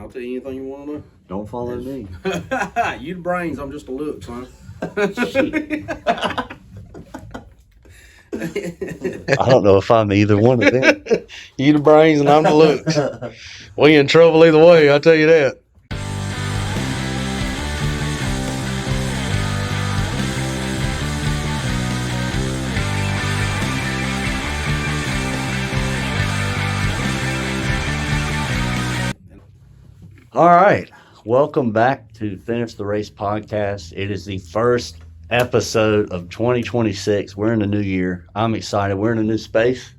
I'll tell you anything you want to know. Don't follow me. You the brains, I'm just a look, son. I don't know if I'm either one of them. You the brains and I'm the looks. We in trouble either way, I'll tell you that. All right. Welcome back to Finish the Race podcast. It is the first episode of 2026. We're in the new year. I'm excited. We're in a new space.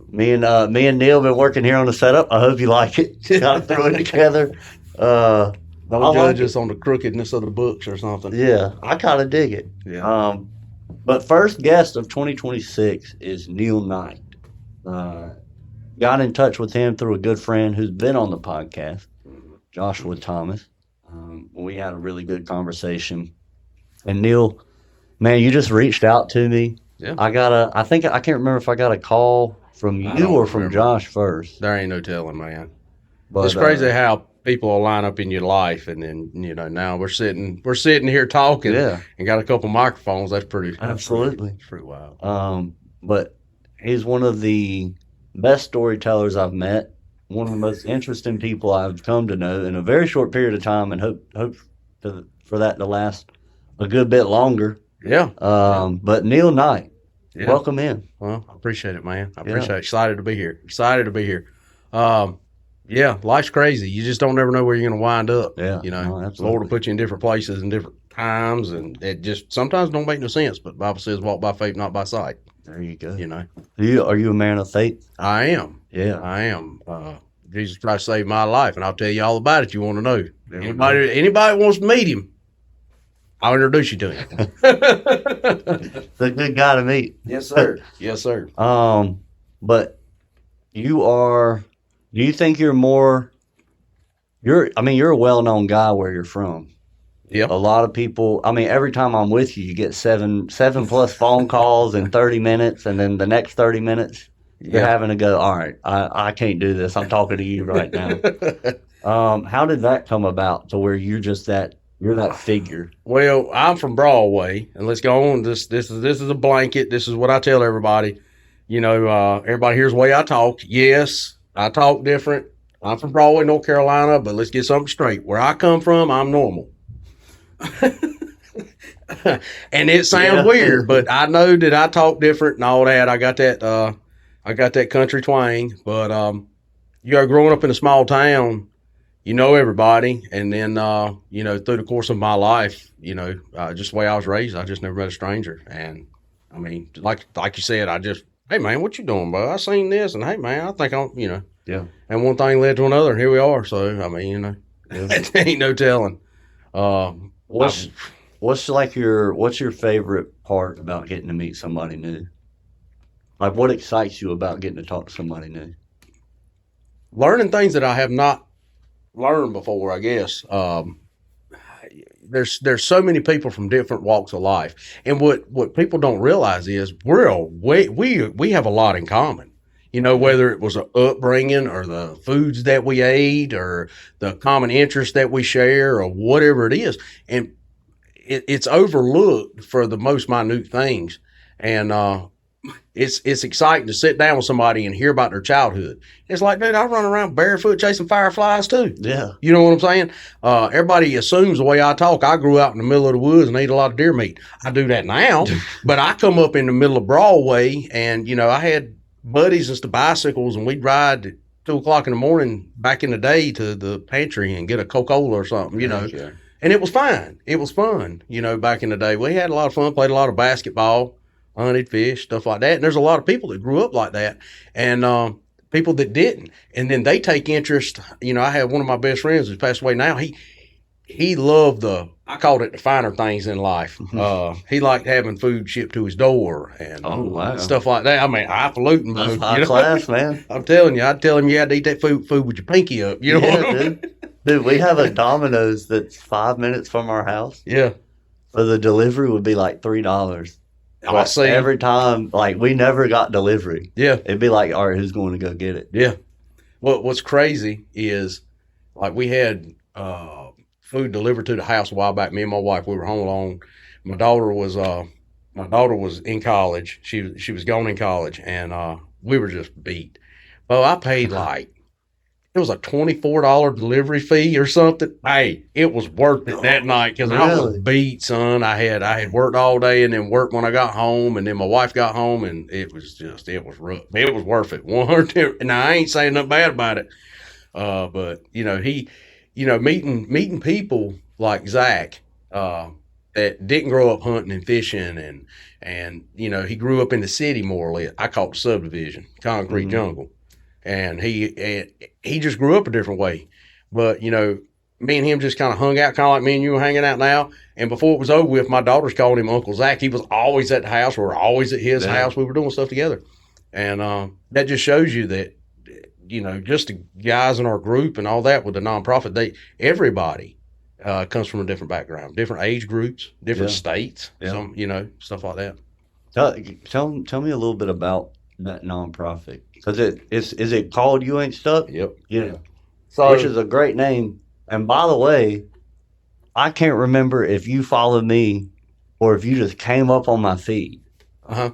Me and Neil have been working here on the setup. I hope you like it. Got to throw it together. Don't judge like us on the crookedness of the books or something. Yeah, I kind of dig it. Yeah. But first guest of 2026 is Neil Knight. Got in touch with him through a good friend who's been on the podcast, Joshua Thomas. We had a really good conversation. And Neil, man, you just reached out to me. Yeah. I can't remember if I got a call from you or from remember. Josh first. There ain't no telling, man. But, It's crazy how people will line up in your life, and then now we're sitting here talking, Yeah. and got a couple microphones. That's pretty. Absolutely. That's pretty wild. But he's one of the best storytellers I've met. One of the most interesting people I've come to know in a very short period of time, and hope for that to last a good bit longer. Yeah. But Neil Knight, Yeah. welcome in. Well, I appreciate it, man. I Yeah. appreciate it. Excited to be here. Yeah, life's crazy. You just don't ever know where you're going to wind up. Yeah. You know, No, Lord absolutely. will put you in different places and different times, and it just sometimes don't make no sense. But the Bible says, walk by faith, not by sight. There you go. You know, Are you a man of faith? I am. Yeah. I am. Jesus Christ saved my life, and I'll tell you all about it. You want to know? There we Anybody that wants to meet him, I'll introduce you to him. It's a good guy to meet. Yes, sir. Yes, sir. But do you think you're a well-known guy where you're from. Yeah. A lot of people, every time I'm with you, you get seven plus phone calls in 30 minutes, and then the next 30 minutes, you're having to go, all right, I can't do this. I'm talking to you right now. How did that come about to where you're that figure? Well, I'm from Broadway, and let's go on. This is a blanket. This is what I tell everybody. Everybody hears the way I talk. Yes, I talk different. I'm from Broadway, North Carolina, but let's get something straight. Where I come from, I'm normal. And it sounds weird, but I know that I talk different and all that. I got that country twang, but growing up in a small town, you know everybody, and then through the course of my life, just the way I was raised, I just never met a stranger. And like you said, hey man, what you doing, bro? I seen this, and hey man, I think Yeah. And one thing led to another, and here we are. So it ain't no telling. What's your favorite part about getting to meet somebody new? Like, what excites you about getting to talk to somebody new? Learning things that I have not learned before, I guess. There's so many people from different walks of life, and what people don't realize is we have a lot in common. Whether it was an upbringing or the foods that we ate or the common interests that we share or whatever it is, and it's overlooked for the most minute things, and it's exciting to sit down with somebody and hear about their childhood. It's like, dude, I run around barefoot chasing fireflies too. Yeah. You know what I'm saying? Everybody assumes the way I talk, I grew out in the middle of the woods and ate a lot of deer meat. I do that now, but I come up in the middle of Broadway, and I had buddies and bicycles, and we'd ride at 2:00 in the morning back in the day to the pantry and get a Coca-Cola or something, Okay. and it was fine. It was fun, back in the day. We had a lot of fun, played a lot of basketball, hunted, fished, stuff like that. And there's a lot of people that grew up like that, and people that didn't. And then they take interest. I have one of my best friends who's passed away now. He loved I called it the finer things in life. He liked having food shipped to his door and stuff like that. Highfalutin. That's high class, man. I'm telling you, I'd tell him you had to eat that food with your pinky up. You know what I mean? Dude, we have a Domino's that's 5 minutes from our house. Yeah. So the delivery would be like $3. I see. Every time, we never got delivery. Yeah. It'd be like, all right, who's going to go get it? Yeah. What's crazy is, Like we had food delivered to the house a while back. Me and my wife, we were home alone. My daughter was in college. She was going in college, and we were just beat. Well, I paid like it was a $24 delivery fee or something. Hey, it was worth it that night because I was Really? beat, son. I had worked all day and then worked when I got home, and then my wife got home, and it was rough. It was worth it. 100. Now I ain't saying nothing bad about it, but meeting people like Zach, that didn't grow up hunting and fishing, and he grew up in the city more or less. I call it subdivision, concrete jungle, and he just grew up a different way. But me and him just kind of hung out, kind of like me and you are hanging out now. And before it was over with, my daughters called him Uncle Zach. He was always at the house. We were always at his house. We were doing stuff together, and that just shows you that just the guys in our group and all that with the nonprofit, everybody comes from a different background, different age groups, different states, some stuff like that. Tell me a little bit about that nonprofit. Because is it called You Ain't Stuck? Yep. Yeah. So, which is a great name. And by the way, I can't remember if you followed me or if you just came up on my feed. I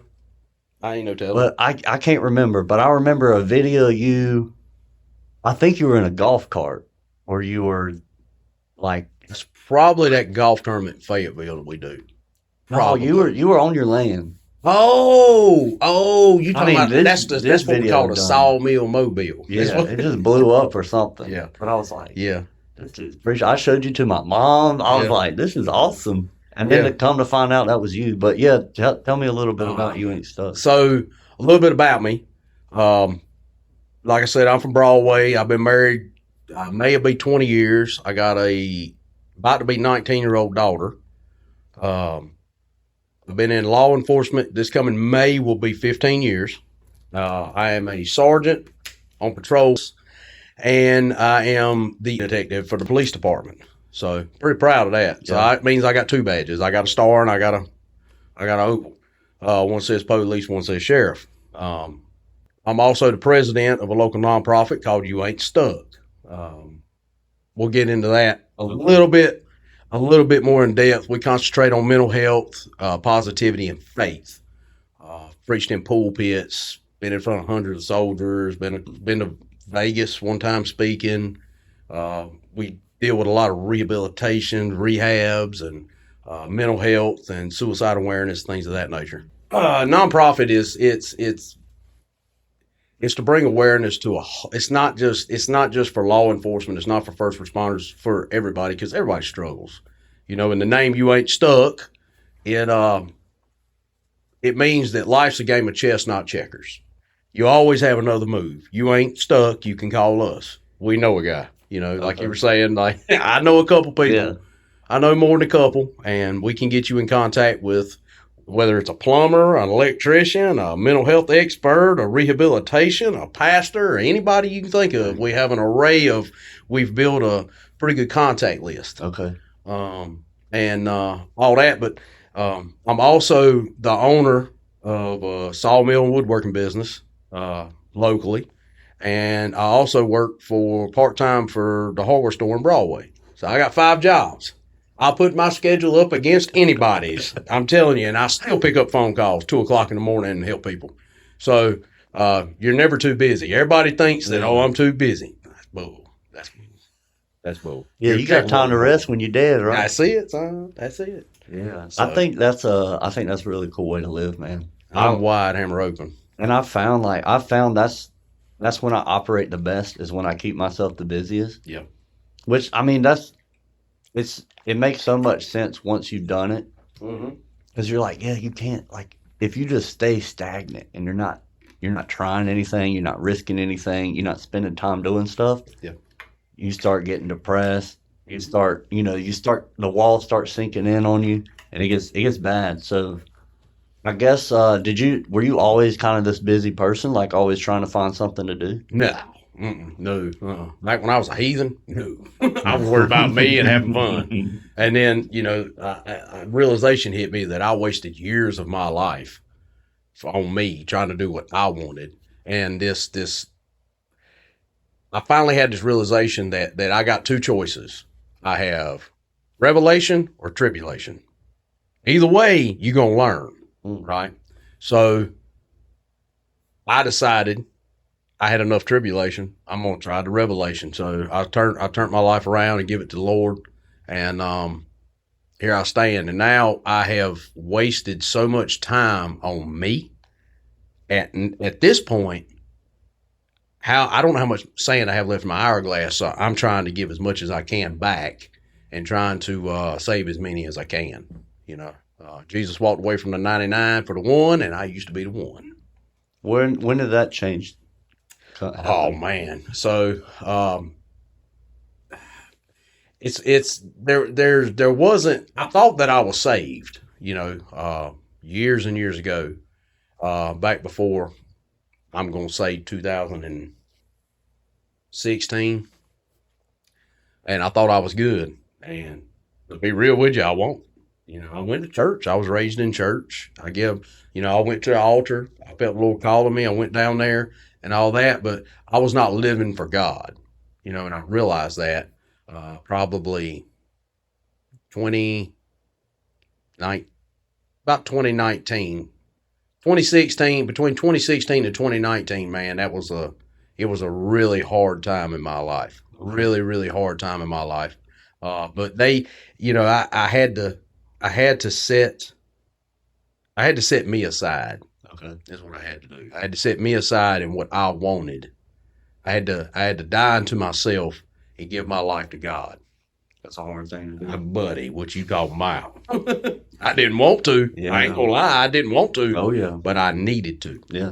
ain't no telling. But I can't remember. But I remember a video of you. I think you were in a golf cart, or you were like. It's probably that golf tournament in Fayetteville that we do. Probably. No, you were on your land. You talking about that's what we call a sawmill-mobile. Yeah, it just blew up or something. Yeah. But I was like, yeah. I showed you to my mom. I was like, this is awesome. And then to come to find out that was you. But yeah, tell me a little bit about You Ain't Stuck. So a little bit about me. Like I said, I'm from Broadway. I've been married. I may be 20 years. I got about to be 19-year-old daughter. I've been in law enforcement. This coming May will be 15 years. I am a sergeant on patrols, and I am the detective for the police department. So pretty proud of that. So it means I got 2 badges. I got a star and I got an opal. One says police, one says sheriff. I'm also the president of a local nonprofit called You Ain't Stuck. We'll get into that a little bit more in depth. We concentrate on mental health, positivity, and faith. Preached in pulpits, been in front of hundreds of soldiers, been to Vegas one time speaking. We deal with a lot of rehabilitation, rehabs, and mental health and suicide awareness, things of that nature. Nonprofit it's to bring awareness to it's not just for law enforcement. It's not for first responders, for everybody, because everybody struggles. In the name You Ain't Stuck, it means that life's a game of chess, not checkers. You always have another move. You ain't stuck, you can call us. We know a guy, like you were saying, like I know a couple people. Yeah. I know more than a couple, and we can get you in contact with whether it's a plumber, an electrician, a mental health expert, a rehabilitation, a pastor, or anybody you can think of. We have an array we've built a pretty good contact list. Okay. And all that, but I'm also the owner of a sawmill and woodworking business locally, and I also work for part-time for the hardware store in Broadway. So I got 5 jobs. I'll put my schedule up against anybody's. I'm telling you, and I still pick up phone calls 2:00 in the morning and help people. So you're never too busy. Everybody thinks that, I'm too busy. That's bull. That's bull. Yeah, you got time to rest when you're dead, right? That's it, son. That's it. Yeah. So, I think that's a really cool way to live, man. I'm wide hammer open. And I found that's when I operate the best, is when I keep myself the busiest. Yeah. Which, I mean, it makes so much sense once you've done it. Because you're like, you can't, like, if you just stay stagnant and you're not trying anything, you're not risking anything, you're not spending time doing stuff. Yeah. You start getting depressed. You start, the walls start sinking in on you, and it gets bad. So I guess, were you always kind of this busy person, like always trying to find something to do? No. No. Like when I was a heathen, no. I was worried about me and having fun. And then, a realization hit me that I wasted years of my life on me trying to do what I wanted. And this I finally had this realization that I got two choices. I have revelation or tribulation. Either way, you're going to learn, right? So I decided I had enough tribulation. I'm going to try the revelation. So I turned my life around and give it to the Lord. And here I stand. And now I have wasted so much time on me. At this point, I don't know how much sand I have left in my hourglass. So I'm trying to give as much as I can back and trying to save as many as I can. You know, Jesus walked away from the 99 for the one, and I used to be the one. When did that change? Oh man. So, there wasn't, I thought that I was saved, years and years ago, back before, I'm going to say 2016. And I thought I was good. And to be real with you, I won't. I went to church. I was raised in church. I went to the altar. I felt the Lord calling me. I went down there and all that, but I was not living for God, and I realized that probably about 2019, 2016, between 2016 and 2019, man, it was a really hard time in my life, really, really hard time in my life. But I had to set me aside. Okay. That's what I had to do. I had to set me aside and what I wanted. I had to die into myself and give my life to God. That's a hard thing to do. Buddy, what you talking about? I didn't want to. Yeah. I ain't gonna lie, I didn't want to. Oh yeah. But I needed to. Yeah.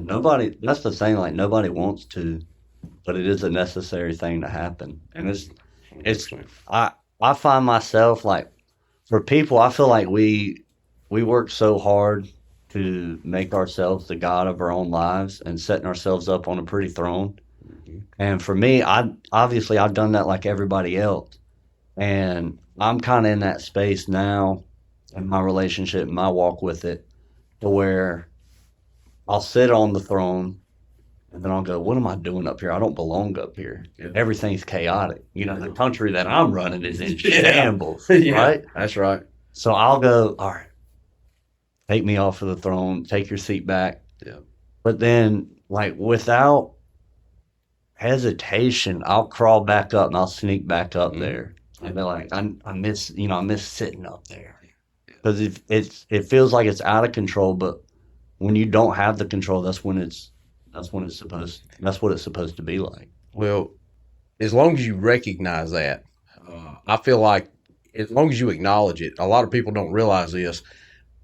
That's the thing, like nobody wants to, but it is a necessary thing to happen. And I find myself like, for people, I feel like we work so hard to make ourselves the God of our own lives and setting ourselves up on a pretty throne. Mm-hmm. And for me, I've done that like everybody else. And I'm kind of in that space now in my relationship, my walk with it, to where I'll sit on the throne and then I'll go, what am I doing up here? I don't belong up here. Yeah. Everything's chaotic. The country that I'm running is in shambles, yeah. Right? That's right. So I'll go, all right, take me off of the throne, take your seat back. Yeah. But then, like, without hesitation, I'll crawl back up and I'll sneak back up there. And be like, I miss sitting up there. Because it feels like it's out of control, but when you don't have the control, that's what it's supposed to be like. Well, as long as you recognize that, I feel like as long as you acknowledge it, a lot of people don't realize this.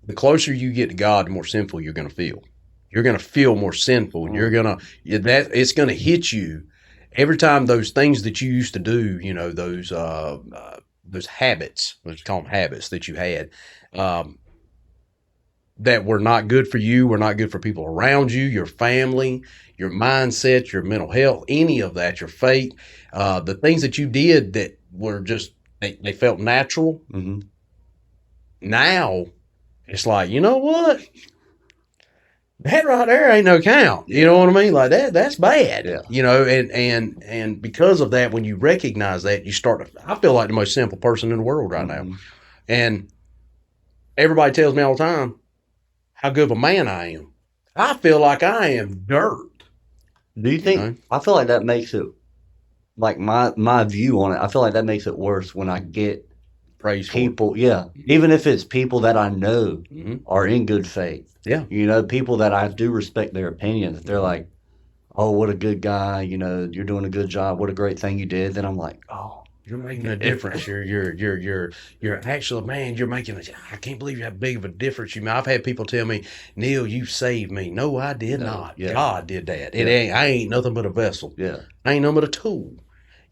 The closer you get to God, the more sinful you're going to feel. You're going to feel more sinful. Mm-hmm. It's going to hit you every time those things that you used to do. Those habits. Let's call them habits that you had. That were not good for you, were not good for people around you, your family, your mindset, your mental health, any of that, your faith, the things that you did that were just, they felt natural. Mm-hmm. Now, it's like, you know what? That right there ain't no count. You know what I mean? Like that's bad. Yeah. And because of that, when you recognize that, I feel like the most simple person in the world right now. And everybody tells me all the time how good of a man I am. I feel like I am dirt. Do you think, I feel like that makes it, like my view on it, I feel like that makes it worse when I get praise people. Yeah. Even if it's people that I know are in good faith. Yeah. People that I do respect their opinion, that they're like, oh, what a good guy, you're doing a good job, what a great thing you did. Then I'm like, oh, you're making a difference. You're actually, man, you're making I can't believe how big of a difference you made. I've had people tell me, Neil, you saved me. No, I did not. Yeah. God did that. I ain't nothing but a vessel. Yeah. I ain't nothing but a tool.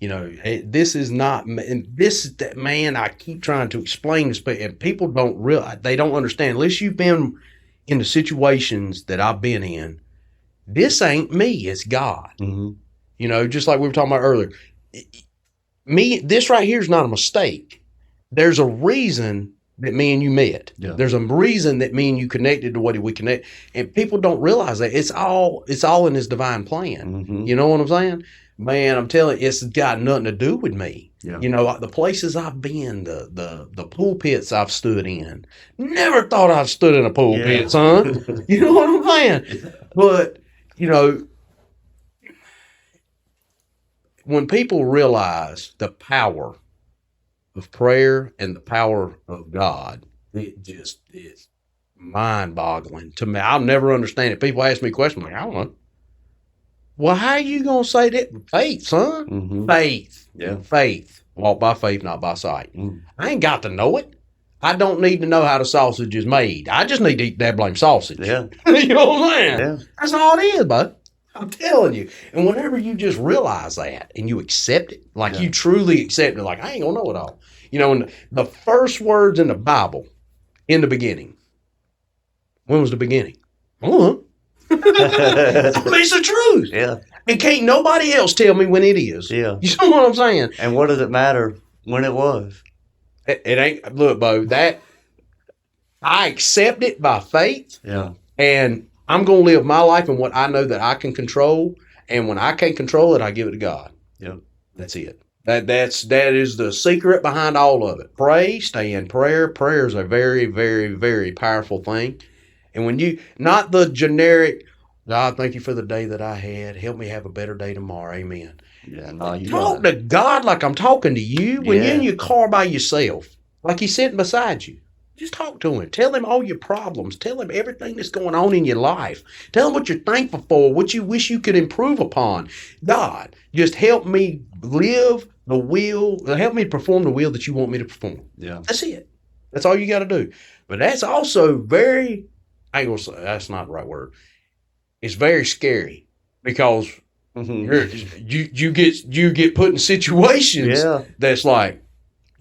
This is not, this is that, man, I keep trying to explain this, and people don't realize, they don't understand. Unless you've been in the situations that I've been in, this ain't me, it's God. Mm-hmm. Just like we were talking about earlier. This right here is not a mistake. There's a reason that me and you met. Yeah. There's a reason that me and you connected the way that we connect. And people don't realize that it's all in his divine plan. Mm-hmm. You know what I'm saying? Man, I'm telling you, it's got nothing to do with me. Yeah. You know, like the places I've been, the pulpits I've stood in. Never thought I'd stood in a pulpit, son. You know what I'm saying? But, you know, when people realize the power of prayer and the power of God, it just is mind-boggling to me. I'll never understand it. People ask me questions like, I don't know. Well, how are you gonna say that? Faith, son. Mm-hmm. Faith. Yeah. Faith. Walk by faith, not by sight. Mm. I ain't got to know it. I don't need to know how the sausage is made. I just need to eat that blame sausage. Yeah. You know what I'm saying? Yeah. That's all it is, bud. I'm telling you. And whenever you just realize that and you accept it, like you truly accept it, like I ain't gonna know it all. You know, and the first words in the Bible, in the beginning. When was the beginning? It's the truth. Yeah. And can't nobody else tell me when it is. Yeah. You know what I'm saying? And what does it matter when it was? It ain't, look, Bo, that I accept it by faith. Yeah. And I'm going to live my life in what I know that I can control. And when I can't control it, I give it to God. Yep. That's it. That is the secret behind all of it. Pray, stay in prayer. Prayer is a very, very, very powerful thing. And when you, not the generic, God, thank you for the day that I had. Help me have a better day tomorrow. Amen. Yeah, no, you Talk to God like I'm talking to you. When you're in Yeah. your car by yourself, like he's sitting beside you. Just talk to him. Tell him all your problems. Tell him everything that's going on in your life. Tell him what you're thankful for, what you wish you could improve upon. God, just help me live the will, help me perform the will that you want me to perform. Yeah. That's it. That's all you got to do. But that's also very, I ain't gonna say, that's not the right word. It's very scary because you get put in situations that's like,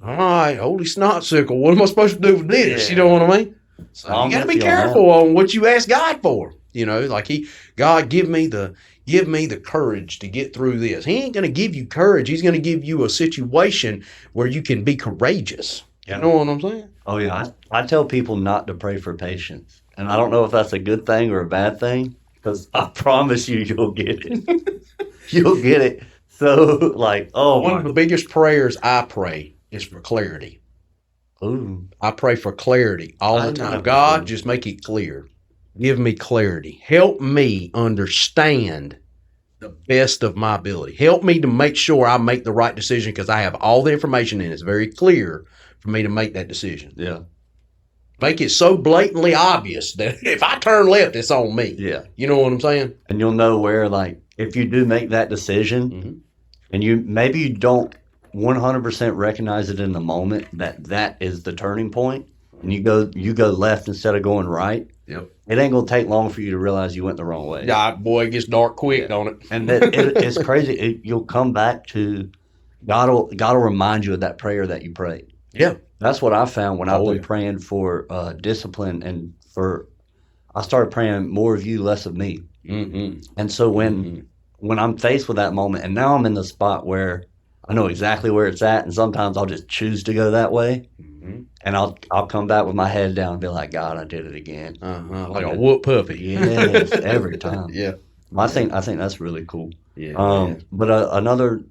all right, holy snot-sickle, what am I supposed to do with this? You know what I mean? So you got to be careful on what you ask God for. You know, like God, give me the courage to get through this. He ain't going to give you courage. He's going to give you a situation where you can be courageous. You know what I'm saying? Oh, yeah. I tell people not to pray for patience. And I don't know if that's a good thing or a bad thing, because I promise you'll get it. You'll get it. So, like, one of the biggest prayers I pray is for clarity. Ooh. I pray for clarity all the time. God, just make it clear. Give me clarity. Help me understand the best of my ability. Help me to make sure I make the right decision because I have all the information and it's very clear for me to make that decision. Yeah. Make it so blatantly obvious that if I turn left, it's on me. Yeah. You know what I'm saying? And you'll know where, like, if you do make that decision and maybe you don't 100% recognize it in the moment that is the turning point, and you go left instead of going right. Yep. It ain't gonna take long for you to realize you went the wrong way. Yeah, boy, it gets dark quick, don't it? And it's crazy. You'll come back to God will remind you of that prayer that you prayed. Yeah. That's what I found when I've been praying for discipline and I started praying more of you, less of me. Mm-hmm. And so when I'm faced with that moment, and now I'm in the spot where I know exactly where it's at, and sometimes I'll just choose to go that way, and I'll come back with my head down and be like, God, I did it again. Like a whoop puppy. Yes, every time. Yeah. I think that's really cool. Yeah. But another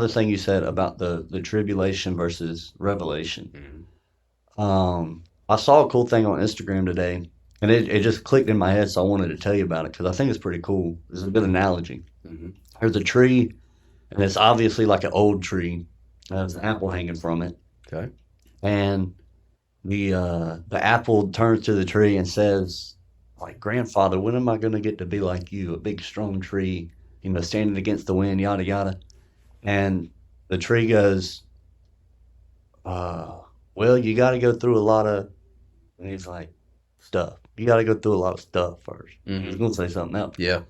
thing you said about the tribulation versus revelation. I saw a cool thing on Instagram today, and it just clicked in my head, so I wanted to tell you about it because I think it's pretty cool. It's a good analogy. There's a tree, and it's obviously like an old tree. There's an apple hanging from it. Okay. And the apple turns to the tree and says, like, grandfather, when am I going to get to be like you, a big strong tree, standing against the wind, yada yada. And the tree goes, well, you got to go through a lot of, and he's like, stuff. You got to go through a lot of stuff first. He's going to say something else. Yeah.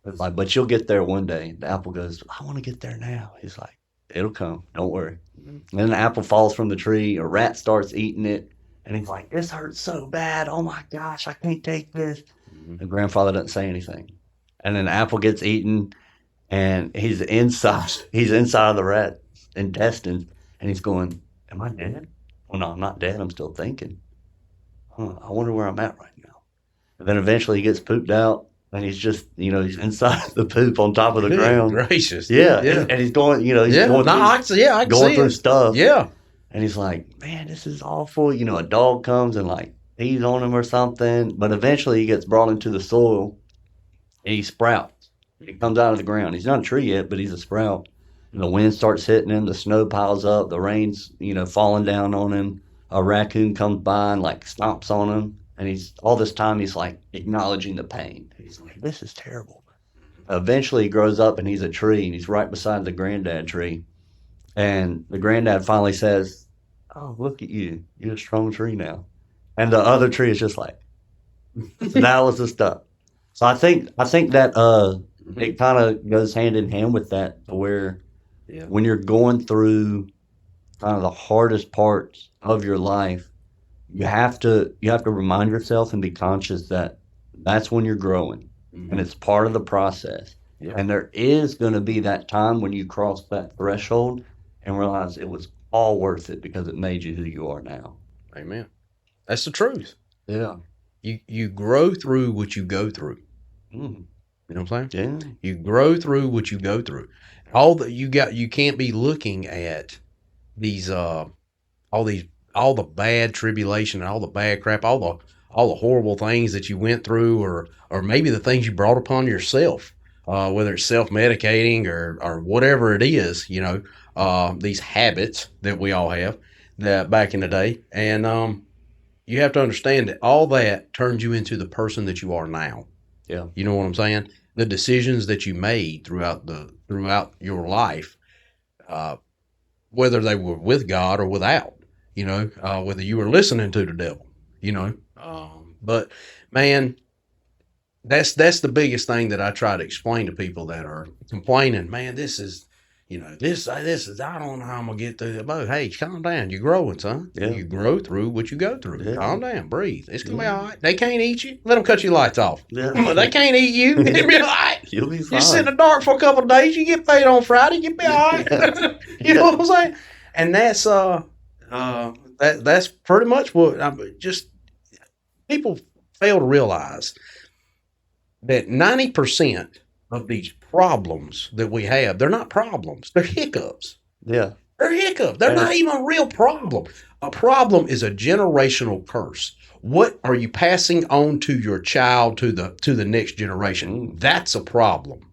It's like, but you'll get there one day. The apple goes, I want to get there now. He's like, it'll come. Don't worry. And then the apple falls from the tree. A rat starts eating it. And he's like, this hurts so bad. Oh my gosh, I can't take this. The grandfather doesn't say anything. And then the apple gets eaten, and he's inside of the rat's intestines, and he's going, am I dead? Well, no, I'm not dead. I'm still thinking. I wonder where I'm at right now. And then eventually he gets pooped out. and he's just, he's inside the poop on top of the Good ground. gracious. Yeah, Yeah. and he's going, he's Yeah. going No, through, I can see going through it. stuff. Yeah. And he's like, man, this is awful. A dog comes and like pees on him or something. But eventually he gets brought into the soil and he sprouts. He comes out of the ground. He's not a tree yet, but he's a sprout. And the wind starts hitting him. The snow piles up. The rain's, falling down on him. A raccoon comes by and like stomps on him. And all this time he's like acknowledging the pain. He's like, this is terrible. Eventually he grows up and he's a tree and he's right beside the granddad tree. And the granddad finally says, oh, look at you. You're a strong tree now. And the other tree is just like, so that was the stuff. So I think that it kind of goes hand in hand with that, to where when you're going through kind of the hardest parts of your life, you have to remind yourself and be conscious that that's when you're growing, and it's part of the process. Yeah. And there is going to be that time when you cross that threshold and realize it was all worth it because it made you who you are now. Amen. That's the truth. Yeah. You grow through what you go through. Mm. You know what I'm saying? Yeah. You grow through what you go through. All that you can't be looking at these all the bad tribulation and all the bad crap, all the horrible things that you went through, or maybe the things you brought upon yourself, whether it's self-medicating or whatever it is, these habits that we all have that back in the day. And you have to understand that all that turns you into the person that you are now. Yeah. You know what I'm saying? The decisions that you made throughout your life, whether they were with God or without, whether you were listening to the devil, but man, that's the biggest thing that I try to explain to people that are complaining. Man, this is, this is, I don't know how I'm gonna get through it. But hey, calm down. You're growing, son. Yeah. You grow through what you go through. Yeah. Calm down, breathe. It's gonna be all right. They can't eat you. Let them cut your lights off. Yeah. They can't eat you. It'll be all right. You'll be fine. You sit in the dark for a couple of days. You get paid on Friday. You'll be all right. You know what I'm saying? And that's that's pretty much what just people fail to realize, that 90% of these problems that we have, they're not problems. They're hiccups. Yeah. They're hiccups. They're not even a real problem. A problem is a generational curse. What are you passing on to your child, to the next generation? That's a problem.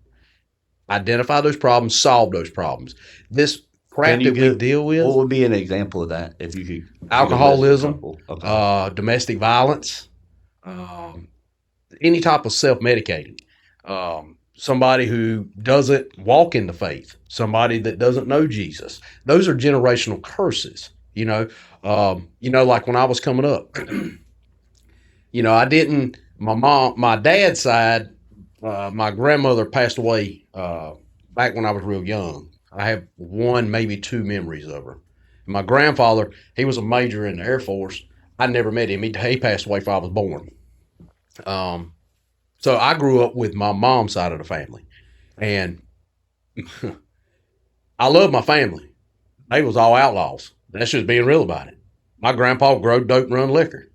Identify those problems, solve those problems. This crap that we deal with. What would be an example of that, if you could? Alcoholism, Okay. domestic violence, any type of self-medicating, somebody who doesn't walk in the faith, somebody that doesn't know Jesus. Those are generational curses. Like when I was coming up, I didn't. My dad's side, my grandmother passed away back when I was real young. I have one, maybe two memories of her. My grandfather, he was a major in the Air Force. I never met him. He passed away before I was born. So I grew up with my mom's side of the family, and I love my family. They was all outlaws. That's just being real about it. My grandpa growed dope and run liquor.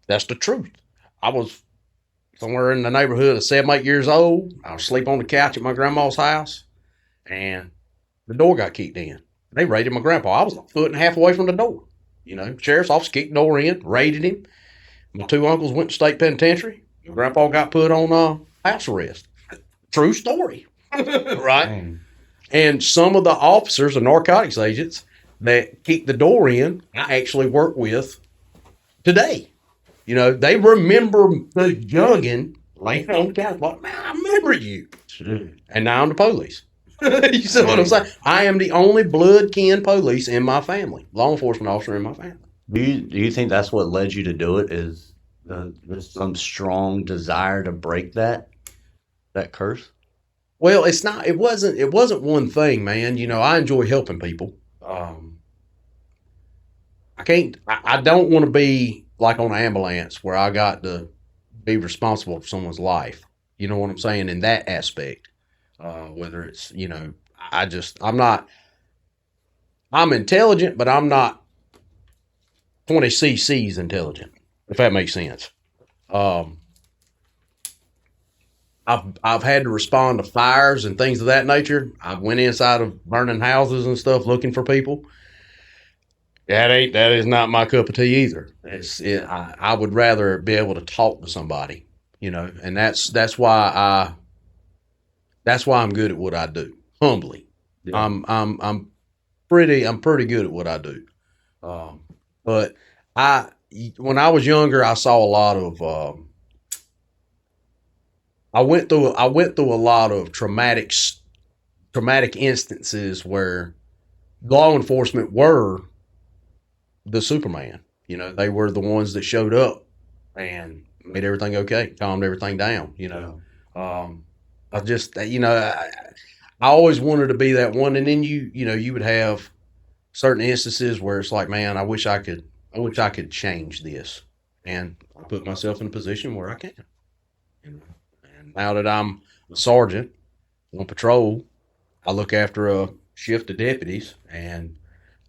That's the truth. I was somewhere in the neighborhood of 7, 8 years old. I was asleep on the couch at my grandma's house, and the door got kicked in. They raided my grandpa. I was a foot and a half away from the door. Sheriff's office kicked the door in, raided him. My two uncles went to state penitentiary. My grandpa got put on house arrest. True story. Right? Dang. And some of the officers, the narcotics agents that kicked the door in, I actually work with today. They remember the youngin' laying on the couch. Like, man, I remember you. And now I'm the police. You see what I'm saying? I am the only blood kin police in my family, law enforcement officer in my family. Do you think that's what led you to do it? Is there's some strong desire to break that curse? Well, it's not. It wasn't one thing, man. I enjoy helping people. I don't want to be like on an ambulance where I got to be responsible for someone's life. You know what I'm saying? In that aspect, whether it's, I'm intelligent, but I'm not 20 cc's intelligent, if that makes sense. I've had to respond to fires and things of that nature. I went inside of burning houses and stuff looking for people. That is not my cup of tea either. I would rather be able to talk to somebody, and that's why I'm good at what I do. Humbly, Yeah. I'm pretty good at what I do. But I when I was younger, I saw a lot of. I went through a lot of traumatic instances where law enforcement were the Superman. They were the ones that showed up and made everything okay, calmed everything down. I just, I always wanted to be that one. And then you would have certain instances where it's like, man, I wish I could change this. And I put myself in a position where I can. And now that I'm a sergeant on patrol, I look after a shift of deputies, and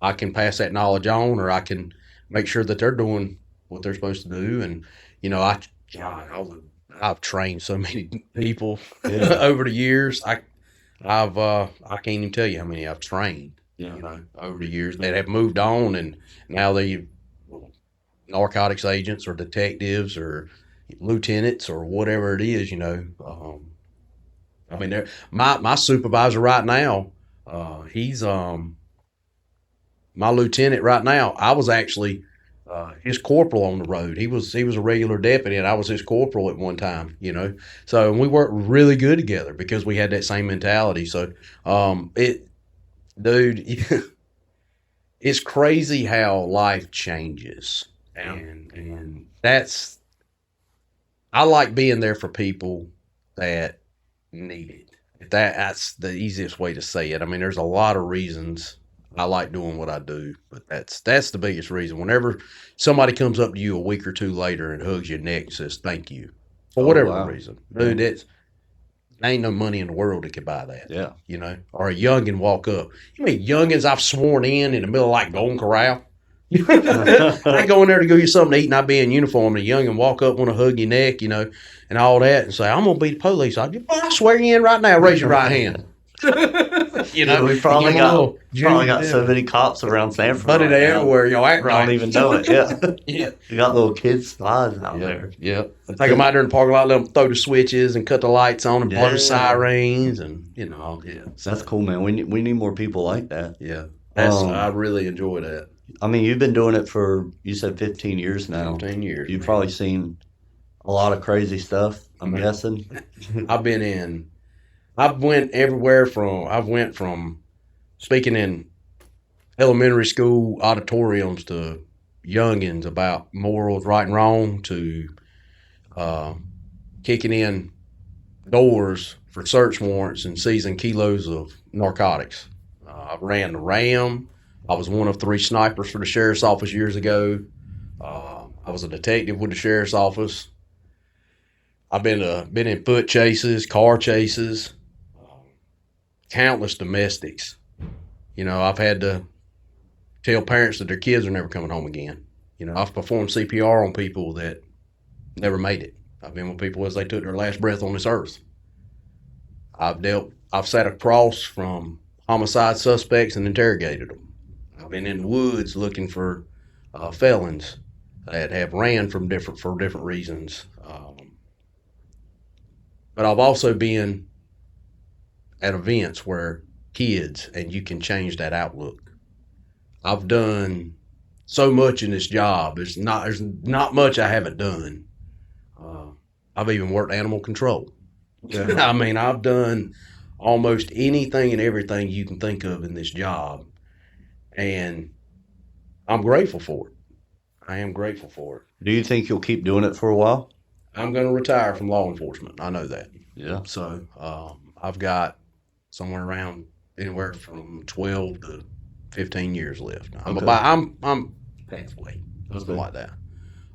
I can pass that knowledge on, or I can make sure that they're doing what they're supposed to do. And I've trained so many people over the years. I can't even tell you how many I've trained. Over the years that have moved on, and now they narcotics agents or detectives or lieutenants or whatever it is. I mean, my supervisor right now, he's my lieutenant right now. I was actually his corporal on the road. He was a regular deputy, and I was his corporal at one time. So we worked really good together because we had that same mentality. So dude, it's crazy how life changes, and that's I like being there for people that need it. That's the easiest way to say it. I mean, there's a lot of reasons I like doing what I do, but that's the biggest reason. Whenever somebody comes up to you a week or two later and hugs your neck and says thank you for whatever reason, dude, there ain't no money in the world that could buy that. Yeah. Or a youngin walk up. You mean youngins I've sworn in the middle of like Golden Corral? I go in there to go get something to eat, and I be in uniform, and a youngin walk up, want to hug your neck, and all that, and say, I'm gonna be the police. I swear you in right now. Raise your right hand. We probably got so many cops around Sanford. But they're everywhere. Act right. Don't even know it. Yeah. Yeah. You got little kids slides out there. Yeah. Take them out there in the parking lot, let them throw the switches and cut the lights on and blow the sirens and So that's cool, man. We need more people like that. Yeah. I really enjoy that. I mean, you've been doing it for, you said 15 years now. 15 years. You've probably seen a lot of crazy stuff, I'm guessing. I went from speaking in elementary school auditoriums to youngins about morals, right and wrong, to kicking in doors for search warrants and seizing kilos of narcotics. I ran the RAM. I was one of 3 snipers for the sheriff's office years ago. I was a detective with the sheriff's office. I've been in foot chases, car chases, countless domestics. I've had to tell parents that their kids are never coming home again. I've performed CPR on people that never made it. I've been with people as they took their last breath on this earth. I've sat across from homicide suspects and interrogated them. I've been in the woods looking for felons that have ran for different reasons. But I've also been at events where kids, and you can change that outlook. I've done so much in this job. There's not much I haven't done. I've even worked animal control. Yeah. I mean, I've done almost anything and everything you can think of in this job. And I'm grateful for it. I am grateful for it. Do you think you'll keep doing it for a while? I'm going to retire from law enforcement. I know that. Yeah. So I've got somewhere around anywhere from 12 to 15 years left. I'm halfway, something like that.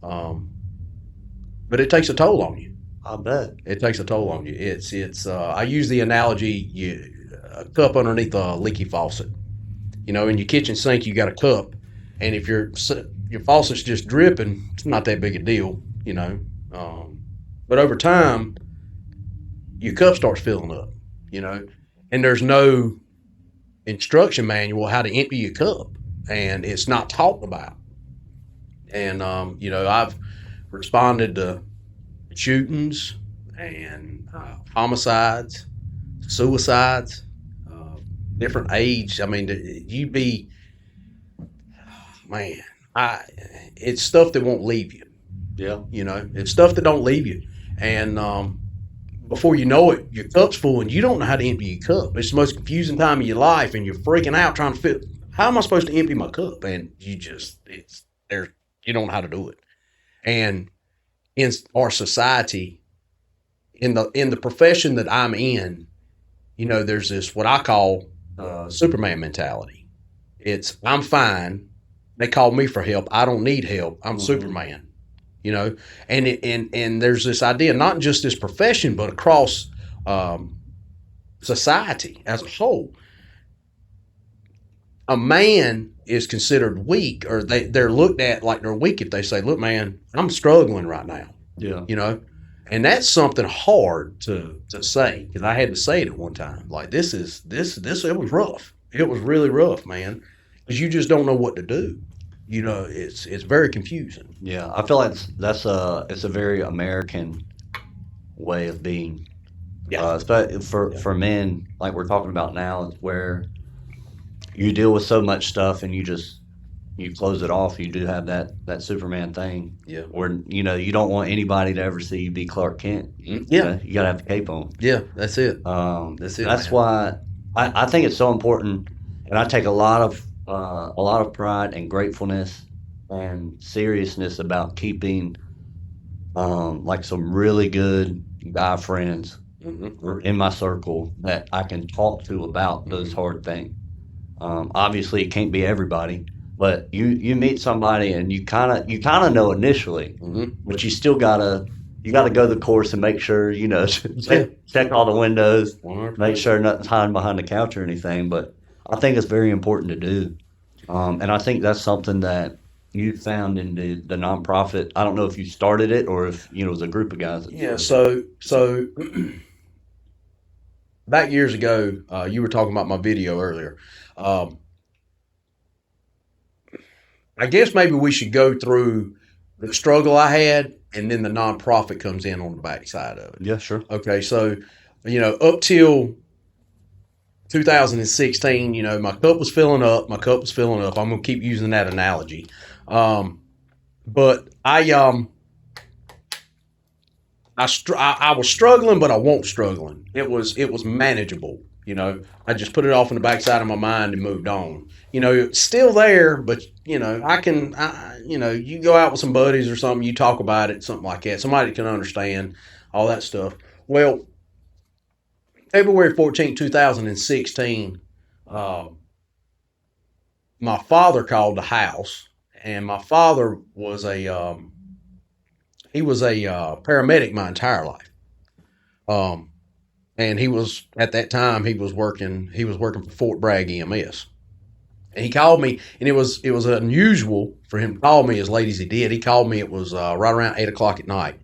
But it takes a toll on you. I bet. It takes a toll on you. It's I use the analogy, a cup underneath a leaky faucet. In your kitchen sink, you got a cup, and if your faucet's just dripping, it's not that big a deal, But over time, your cup starts filling up, and there's no instruction manual how to empty your cup, and it's not talked about. And I've responded to shootings and homicides, suicides, different age. I mean, man, it's stuff that won't leave you. Yeah. It's stuff that don't leave you. And before you know it, your cup's full and you don't know how to empty your cup. It's the most confusing time of your life, and you're freaking out trying to fit. How am I supposed to empty my cup? And you don't know how to do it. And in our society, in the profession that I'm in, there's this what I call Superman mentality. It's I'm fine. They call me for help. I don't need help. I'm Superman. And there's this idea, not just this profession, but across society as a whole. A man is considered weak, or they're looked at like they're weak if they say, "Look, man, I'm struggling right now." Yeah. And that's something hard to say, because I had to say it at one time. Like this, it was rough. It was really rough, man, because you just don't know what to do. It's very confusing. Yeah, I feel like it's a very American way of being. Yeah. For men, like we're talking about now, is where you deal with so much stuff and you close it off. You do have that Superman thing. Yeah. Where you don't want anybody to ever see you be Clark Kent. Yeah. You gotta have the cape on. Yeah, that's it. That's it. That's why I think it's so important, and I take a lot of pride and gratefulness and seriousness about keeping like some really good guy friends in my circle that I can talk to about those hard things. Obviously, it can't be everybody, but you meet somebody and you kind of know initially, but you still gotta go the course and make sure check all the windows, 100%. make sure nothing's hiding behind the couch or anything. But I think it's very important to do. And I think that's something that you found in the nonprofit. I don't know if you started it or if it was a group of guys. Yeah. So back years ago, you were talking about my video earlier. I guess maybe we should go through the struggle I had, and then the nonprofit comes in on the backside of it. Yeah, sure. Okay. So up till 2016, my cup was filling up. I'm going to keep using that analogy. But I was struggling, but I wasn't struggling. It was manageable. I just put it off in the backside of my mind and moved on. It's still there, but you go out with some buddies or something, you talk about it, something like that. Somebody can understand all that stuff. Well, February 14, 2016, my father called the house, and my father was a paramedic my entire life. And he was, at that time, he was working for Fort Bragg EMS. And he called me, and it was unusual for him to call me as late as he did. He called me, it was right around 8 o'clock at night.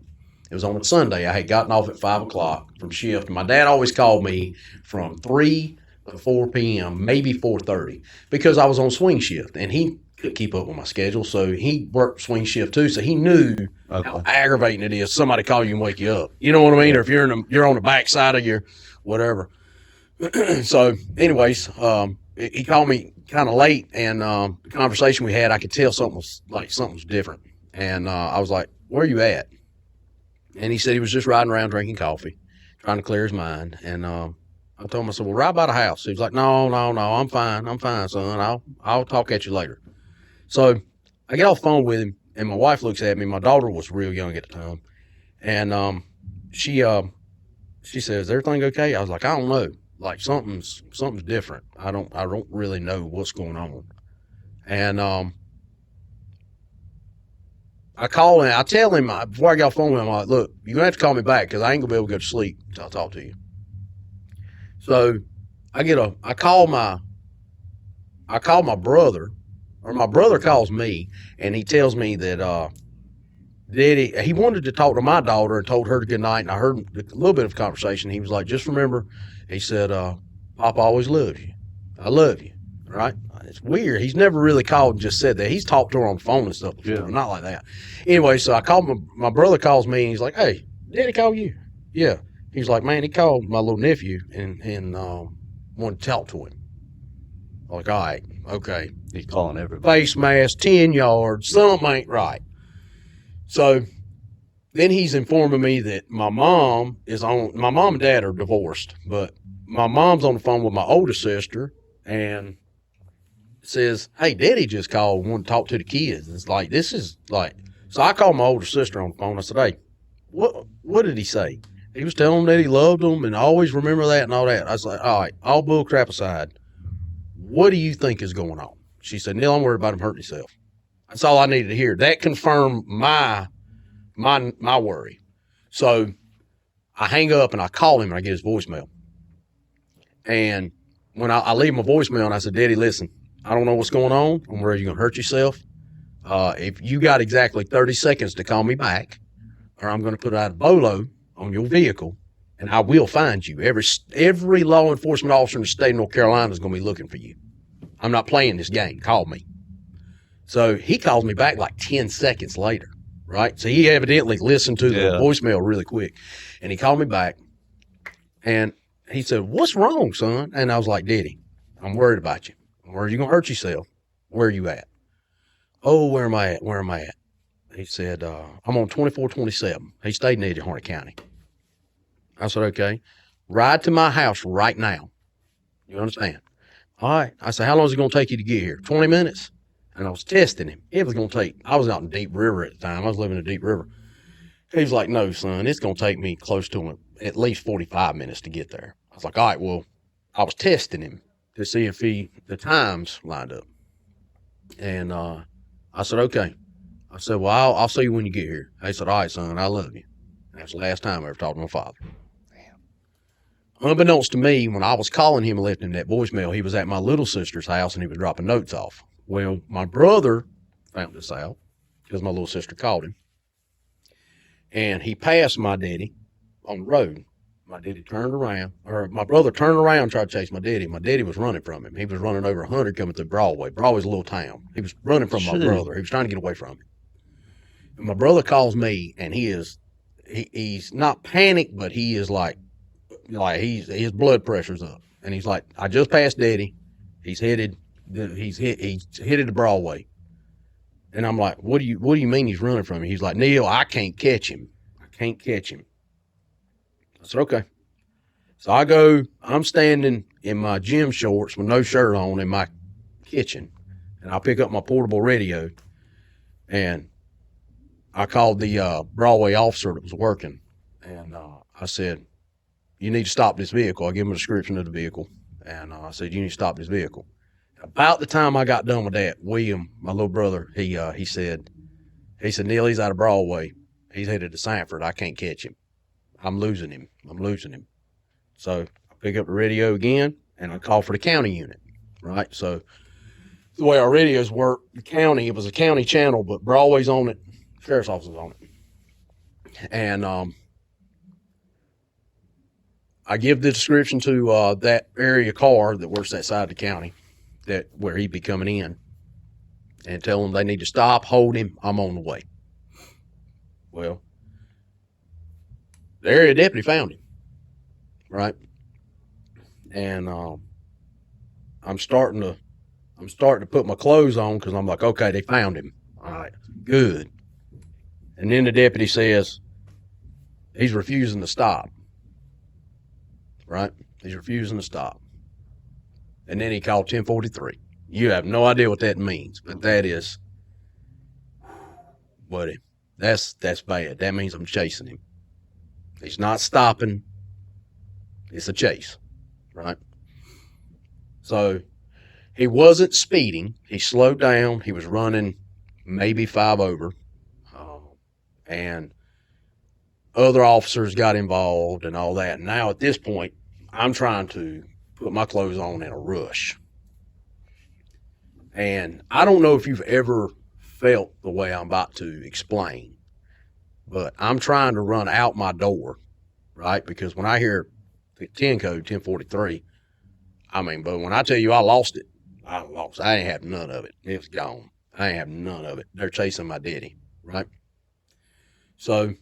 It was on a Sunday. I had gotten off at 5 o'clock from shift. And my dad always called me from 3 to 4 p.m., maybe 4:30, because I was on swing shift, and he couldn't keep up with my schedule. So he worked swing shift too. So he knew how aggravating it is. Somebody call you and wake you up. You know what I mean? Or if you're on the backside of your whatever. So anyways, he called me kind of late, and the conversation we had, I could tell something was different. And I was like, "Where are you at?" And he said he was just riding around drinking coffee, trying to clear his mind. And I told him, I said, "Well, right by the house." He was like, No, I'm fine, son. I'll talk at you later. So I get off the phone with him, and my wife looks at me. My daughter was real young at the time. And she says, "Is everything okay?" I was like, "I don't know. Like something's different. I don't really know what's going on." And I call him. I tell him before I get off the phone with him, I'm like, "Look, you're gonna have to call me back because I ain't gonna be able to go to sleep until I talk to you." So I call my brother, or my brother calls me, and he tells me that Daddy, he wanted to talk to my daughter and told her good night. And I heard a little bit of conversation. He was like, just remember, he said, Papa always loves you. I love you. Right? It's weird. He's never really called and just said that. He's talked to her on the phone and stuff before, Yeah. but not like that. Anyway, so I called my brother calls me and he's like, hey, Daddy call you? Yeah. He's like, man, he called my little nephew and wanted to talk to him. I'm like, all right, okay. He's calling everybody. Face mask, 10 yards, something ain't right. So then he's informing me that my mom and dad are divorced, but my mom's on the phone with my older sister and says, hey, Daddy just called and wanted to talk to the kids. It's like, this is like, so I called my older sister on the phone. I said, hey, what did he say? He was telling them that he loved them and always remember that and all that. I was like, all right, all bull crap aside, what do you think is going on? She said, Neil, I'm worried about him hurting himself. That's all I needed to hear. That confirmed my worry. So I hang up and I call him and I get his voicemail. And when I leave my voicemail and I said, Daddy, listen, I don't know what's going on. I'm worried you're going to hurt yourself. If you got exactly 30 seconds to call me back, or I'm going to put out a bolo on your vehicle, and I will find you. Every law enforcement officer in the state of North Carolina is going to be looking for you. I'm not playing this game. Call me. So he calls me back like 10 seconds later, right? So he evidently listened to the voicemail really quick. And he called me back, and he said, what's wrong, son? And I was like, Daddy, I'm worried about you. I'm worried you're going to hurt yourself. Where are you at? Oh, where am I at? He said, I'm on 2427. He stayed in Eddie Harnett County. I said, okay. Ride to my house right now. You understand? All right. I said, how long is it going to take you to get here? 20 minutes? And I was testing him. It was going to take, I was out in Deep River at the time. I was living in Deep River. He was like, no, son, it's going to take me close to at least 45 minutes to get there. I was like, all right, well, I was testing him to see if the times lined up. And I said, okay. I said, well, I'll see you when you get here. He said, all right, son, I love you. That's the last time I ever talked to my father. Unbeknownst to me, when I was calling him and left him that voicemail, he was at my little sister's house and he was dropping notes off. Well, my brother found this out because my little sister called him. And he passed my daddy on the road. My daddy turned around, or my brother turned around and tried to chase my daddy. My daddy was running from him. He was running over 100 coming through Broadway. Broadway's a little town. He was running from my brother. He was trying to get away from him. And my brother calls me, and he's not panicked, but he is like his blood pressure's up. And he's like, I just passed Daddy. He's headed to Broadway. And I'm like, what do you mean he's running from me? He's like, Neil, I can't catch him. I said, okay. So I'm standing in my gym shorts with no shirt on in my kitchen, and I pick up my portable radio, and I called the Broadway officer that was working, and I said, you need to stop this vehicle. I give him a description of the vehicle, and I said, you need to stop this vehicle. About the time I got done with that, William, my little brother, he said, Neil, he's out of Broadway. He's headed to Sanford. I can't catch him. I'm losing him. So I pick up the radio again, and I call for the county unit, right? So the way our radios work, it was a county channel, but Broadway's on it, sheriff's office is on it. And I give the description to that area car that works that side of the county, where he'd be coming in, and tell them they need to stop, hold him, I'm on the way. Well, the area deputy found him, right? And I'm starting to put my clothes on because I'm like, okay, they found him. All right, good. And then the deputy says he's refusing to stop, right? He's refusing to stop. And then he called 1043. You have no idea what that means, but that is, buddy, that's bad. That means I'm chasing him. He's not stopping. It's a chase, right? So he wasn't speeding. He slowed down. He was running maybe 5 over. And other officers got involved and all that. Now at this point, I'm trying to put my clothes on in a rush. And I don't know if you've ever felt the way I'm about to explain, but I'm trying to run out my door, right? Because when I hear the 10 code, 1043, I mean, but when I tell you I lost it, I lost. I ain't have none of it. It was gone. I ain't have none of it. They're chasing my daddy, right? So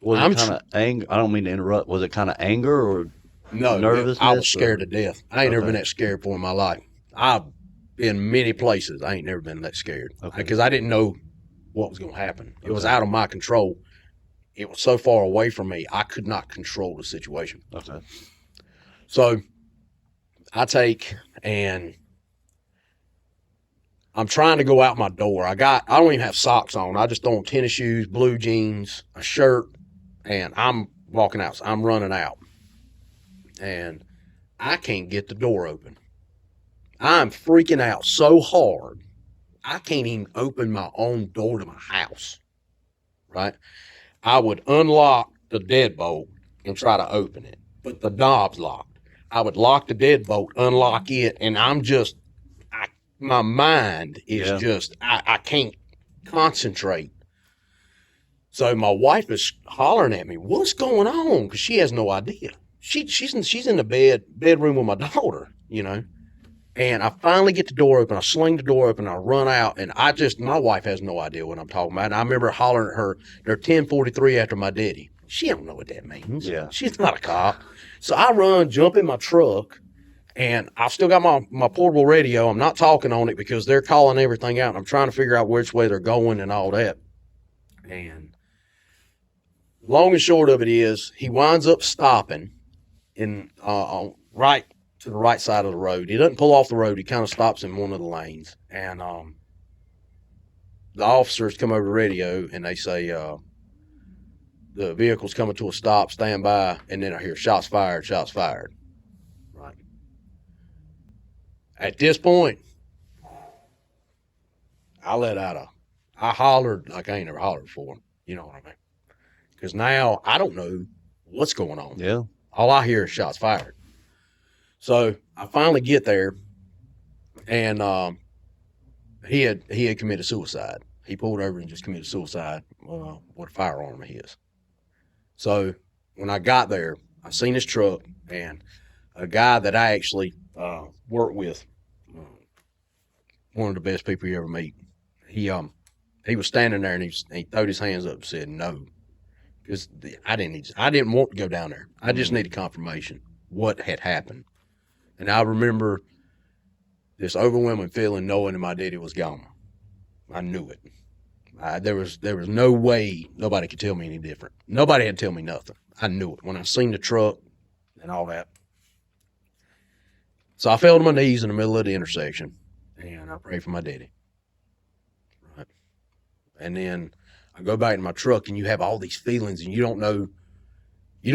Was it I'm kind of anger? I don't mean to interrupt. Was it kind of anger or no, I was nervousness? scared to death. I ain't never been Okay. that scared before in my life. I've been many places. I ain't never been that scared Okay. because I didn't know what was going to happen. It was Okay. out of my control. It was so far away from me, I could not control the situation. Okay. So I take and I'm trying to go out my door. I don't even have socks on. I just throw on tennis shoes, blue jeans, a shirt, and I'm walking out. So I'm running out. And I can't get the door open. I'm freaking out so hard. I can't even open my own door to my house. Right? I would unlock the deadbolt and try to open it, but the knob's locked. I would lock the deadbolt, unlock it, and my mind is just, I can't concentrate. So my wife is hollering at me, "What's going on?" Because she has no idea. She's in the bedroom with my daughter, you know. And I finally get the door open. I sling the door open. I run out, and my wife has no idea what I'm talking about. And I remember hollering at her, "They're 1043 after my daddy." She don't know what that means. Yeah. She's not a cop. So I run, jump in my truck, and I've still got my portable radio. I'm not talking on it because they're calling everything out. And I'm trying to figure out which way they're going and all that. And long and short of it is, he winds up stopping in right to the right side of the road. He doesn't pull off the road. He kind of stops in one of the lanes. And the officers come over the radio and they say, the vehicle's coming to a stop, stand by. And then I hear shots fired, shots fired. Right. At this point, I hollered like I ain't never hollered before. You know what I mean? Because now I don't know what's going on. Yeah. All I hear is shots fired. So I finally get there, and he had committed suicide. He pulled over and just committed suicide with a firearm of his. So when I got there, I seen his truck, and a guy that I actually worked with, one of the best people you ever meet. He was standing there, and he throwed his hands up and said no, because I didn't want to go down there. I just needed confirmation what had happened. And I remember this overwhelming feeling knowing that my daddy was gone. I knew it. There was no way nobody could tell me any different. Nobody had to tell me nothing. I knew it when I seen the truck and all that. So I fell to my knees in the middle of the intersection, and I prayed for my daddy. Right. And then I go back in my truck, and you have all these feelings, and you don't know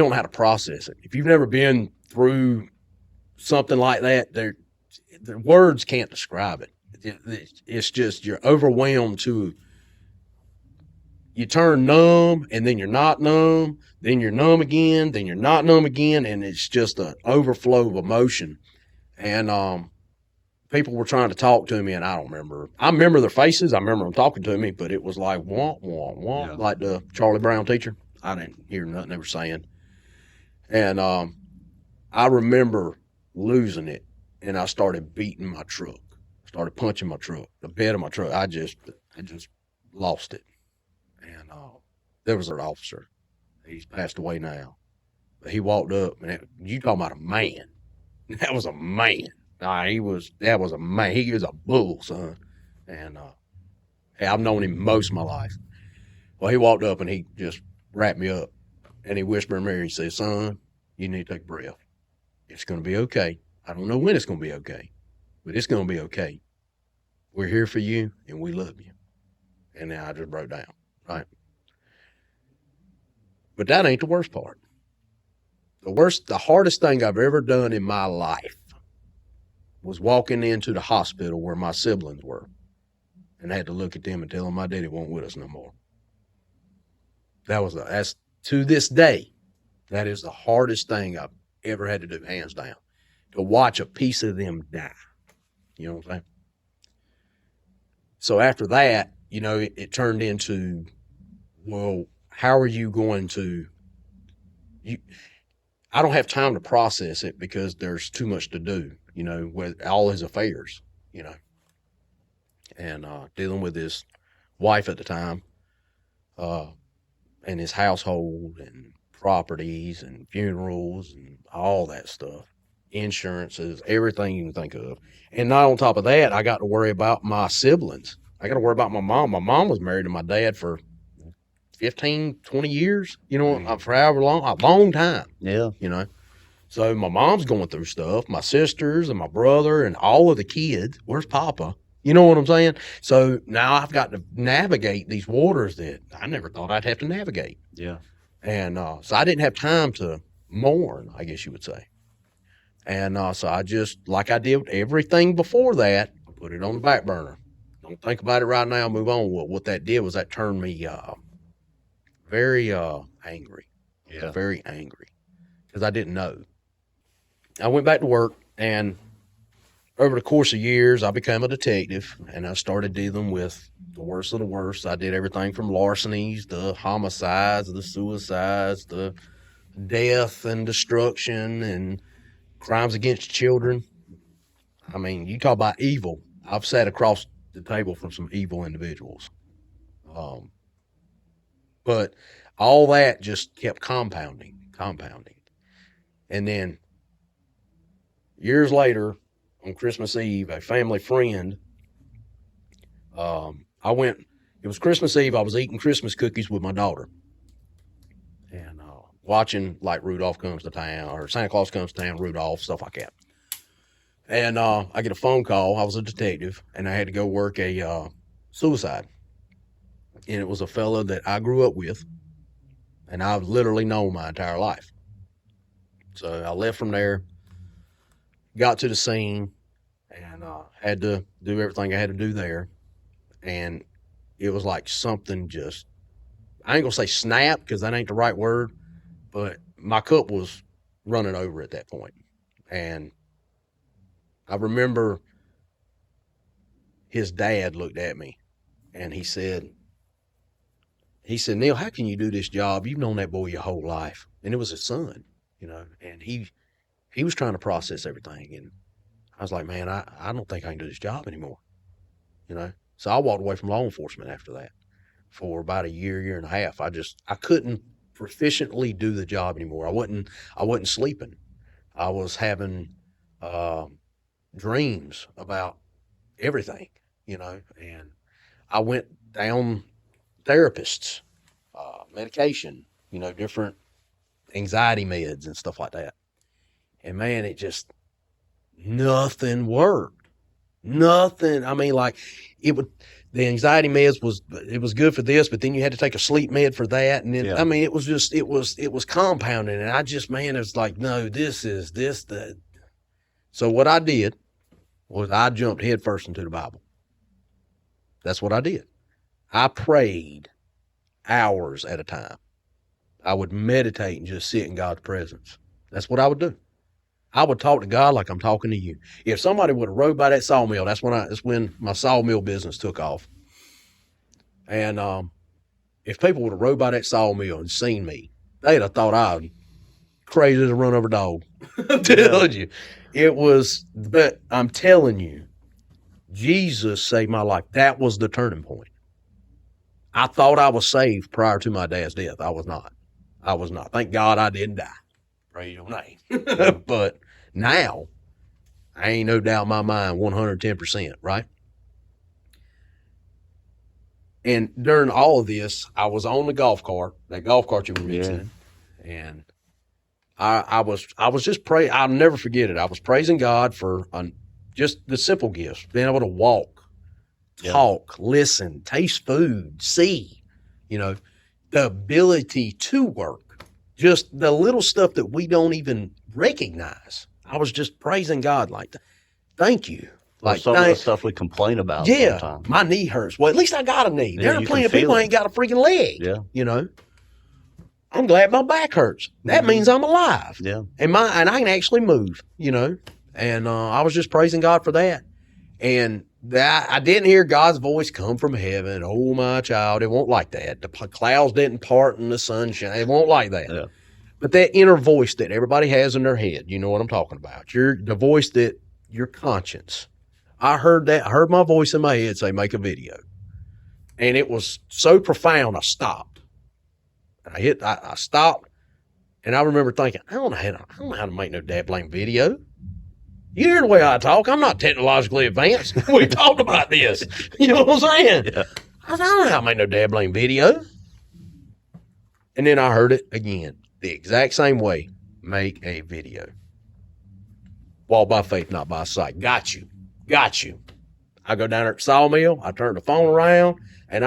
how to process it. If you've never been through something like that, the words can't describe it. It's just you're overwhelmed you turn numb, and then you're not numb, then you're numb again, then you're not numb again, and it's just an overflow of emotion. And people were trying to talk to me, and I don't remember. I remember their faces. I remember them talking to me, but it was like wah wah wah, like the Charlie Brown teacher. I didn't hear nothing they were saying. And I remember losing it, and I started beating my truck. Started punching my truck, the bed of my truck. I just lost it. And there was an officer. He's passed away now. But he walked up, and you talking about a man. That was a man. That was a man. He was a bull, son. And I've known him most of my life. Well, he walked up, and he just wrapped me up. And he whispered in my ear, he said, "Son, you need to take a breath. It's going to be okay. I don't know when it's going to be okay, but it's going to be okay. We're here for you, and we love you." And then I just broke down, right? But that ain't the worst part. The hardest thing I've ever done in my life was walking into the hospital where my siblings were, and I had to look at them and tell them my daddy won't with us no more. That's to this day, that is the hardest thing I've ever had to do, hands down, to watch a piece of them die. You know what I'm saying? So after that, it turned into, well, how are you going to, I don't have time to process it because there's too much to do, with all his affairs, and dealing with his wife at the time, and his household and properties and funerals and all that stuff, insurances, everything you can think of. And not on top of that, I got to worry about my siblings. I got to worry about my mom. My mom was married to my dad for 15, 20 years, for however long, a long time. Yeah. So my mom's going through stuff, my sisters and my brother and all of the kids. Where's Papa? You know what I'm saying? So now I've got to navigate these waters that I never thought I'd have to navigate. Yeah. And so I didn't have time to mourn, I guess you would say. And so I just, like I did with everything before that, put it on the back burner. Don't think about it right now, move on. Well, what that did was that turned me very angry. Yeah. Very angry because I didn't know. I went back to work, and over the course of years, I became a detective, and I started dealing with the worst of the worst. I did everything from larcenies, the homicides, the suicides, the death and destruction, and crimes against children. I mean, you talk about evil. I've sat across the table from some evil individuals. But all that just kept compounding. And then years later, on Christmas Eve, a family friend, it was Christmas Eve, I was eating Christmas cookies with my daughter and watching like Rudolph Comes to Town or Santa Claus Comes to Town, Rudolph, stuff like that. And I get a phone call. I was a detective, and I had to go work a suicide. And it was a fella that I grew up with, and I've literally known my entire life. So I left from there, got to the scene, and had to do everything I had to do there. And it was like something just, I ain't gonna say snap because that ain't the right word, but my cup was running over at that point. And I remember his dad looked at me and he said, Neil, how can you do this job? You've known that boy your whole life. And it was his son, and he was trying to process everything. And I was like, man, I don't think I can do this job anymore, So I walked away from law enforcement after that for about a year and a half. I couldn't proficiently do the job anymore. I wasn't sleeping. I was having dreams about everything, and I went down therapists, medication, different anxiety meds and stuff like that. And man, it just, nothing worked. Nothing. I mean, like the anxiety meds it was good for this, but then you had to take a sleep med for that. And then, I mean, it was compounding. And I just, man, it's like, no, So what I did was I jumped headfirst into the Bible. That's what I did. I prayed hours at a time. I would meditate and just sit in God's presence. That's what I would do. I would talk to God like I'm talking to you. If somebody would have rode by that sawmill, that's when my sawmill business took off. And if people would have rode by that sawmill and seen me, they'd have thought I was crazy as a run over dog. I'm telling you. But I'm telling you, Jesus saved my life. That was the turning point. I thought I was saved prior to my dad's death. I was not. Thank God I didn't die. Praise your name. But now, I ain't no doubt in my mind 110%, right? And during all of this, I was on the golf cart, that golf cart you were mentioning, and I was just praying. I'll never forget it. I was praising God for just the simple gifts, being able to walk, talk, listen, taste food, see, the ability to work, just the little stuff that we don't even recognize. I was just praising God like that. Thank you. Like some of the stuff we complain about sometimes. My knee hurts. Well, at least I got a knee. There are plenty of people ain't got a freaking leg. Yeah. I'm glad my back hurts. That means I'm alive. Yeah. And I can actually move, And I was just praising God for that. And that I didn't hear God's voice come from heaven. Oh, my child, it won't like that. The clouds didn't part in the sunshine. It won't like that. Yeah. But that inner voice that everybody has in their head, you know what I'm talking about. The voice that your conscience. I heard that. I heard my voice in my head say, make a video. And it was so profound, I stopped. I stopped, and I remember thinking, I don't know how to make no blame video. You hear the way I talk. I'm not technologically advanced. We talked about this. You know what I'm saying? Yeah. I said, I don't know how to make no blame video. And then I heard it again, the exact same way. Make a video. Walk by faith, not by sight. Got you. I go down there at the sawmill. I turn the phone around, and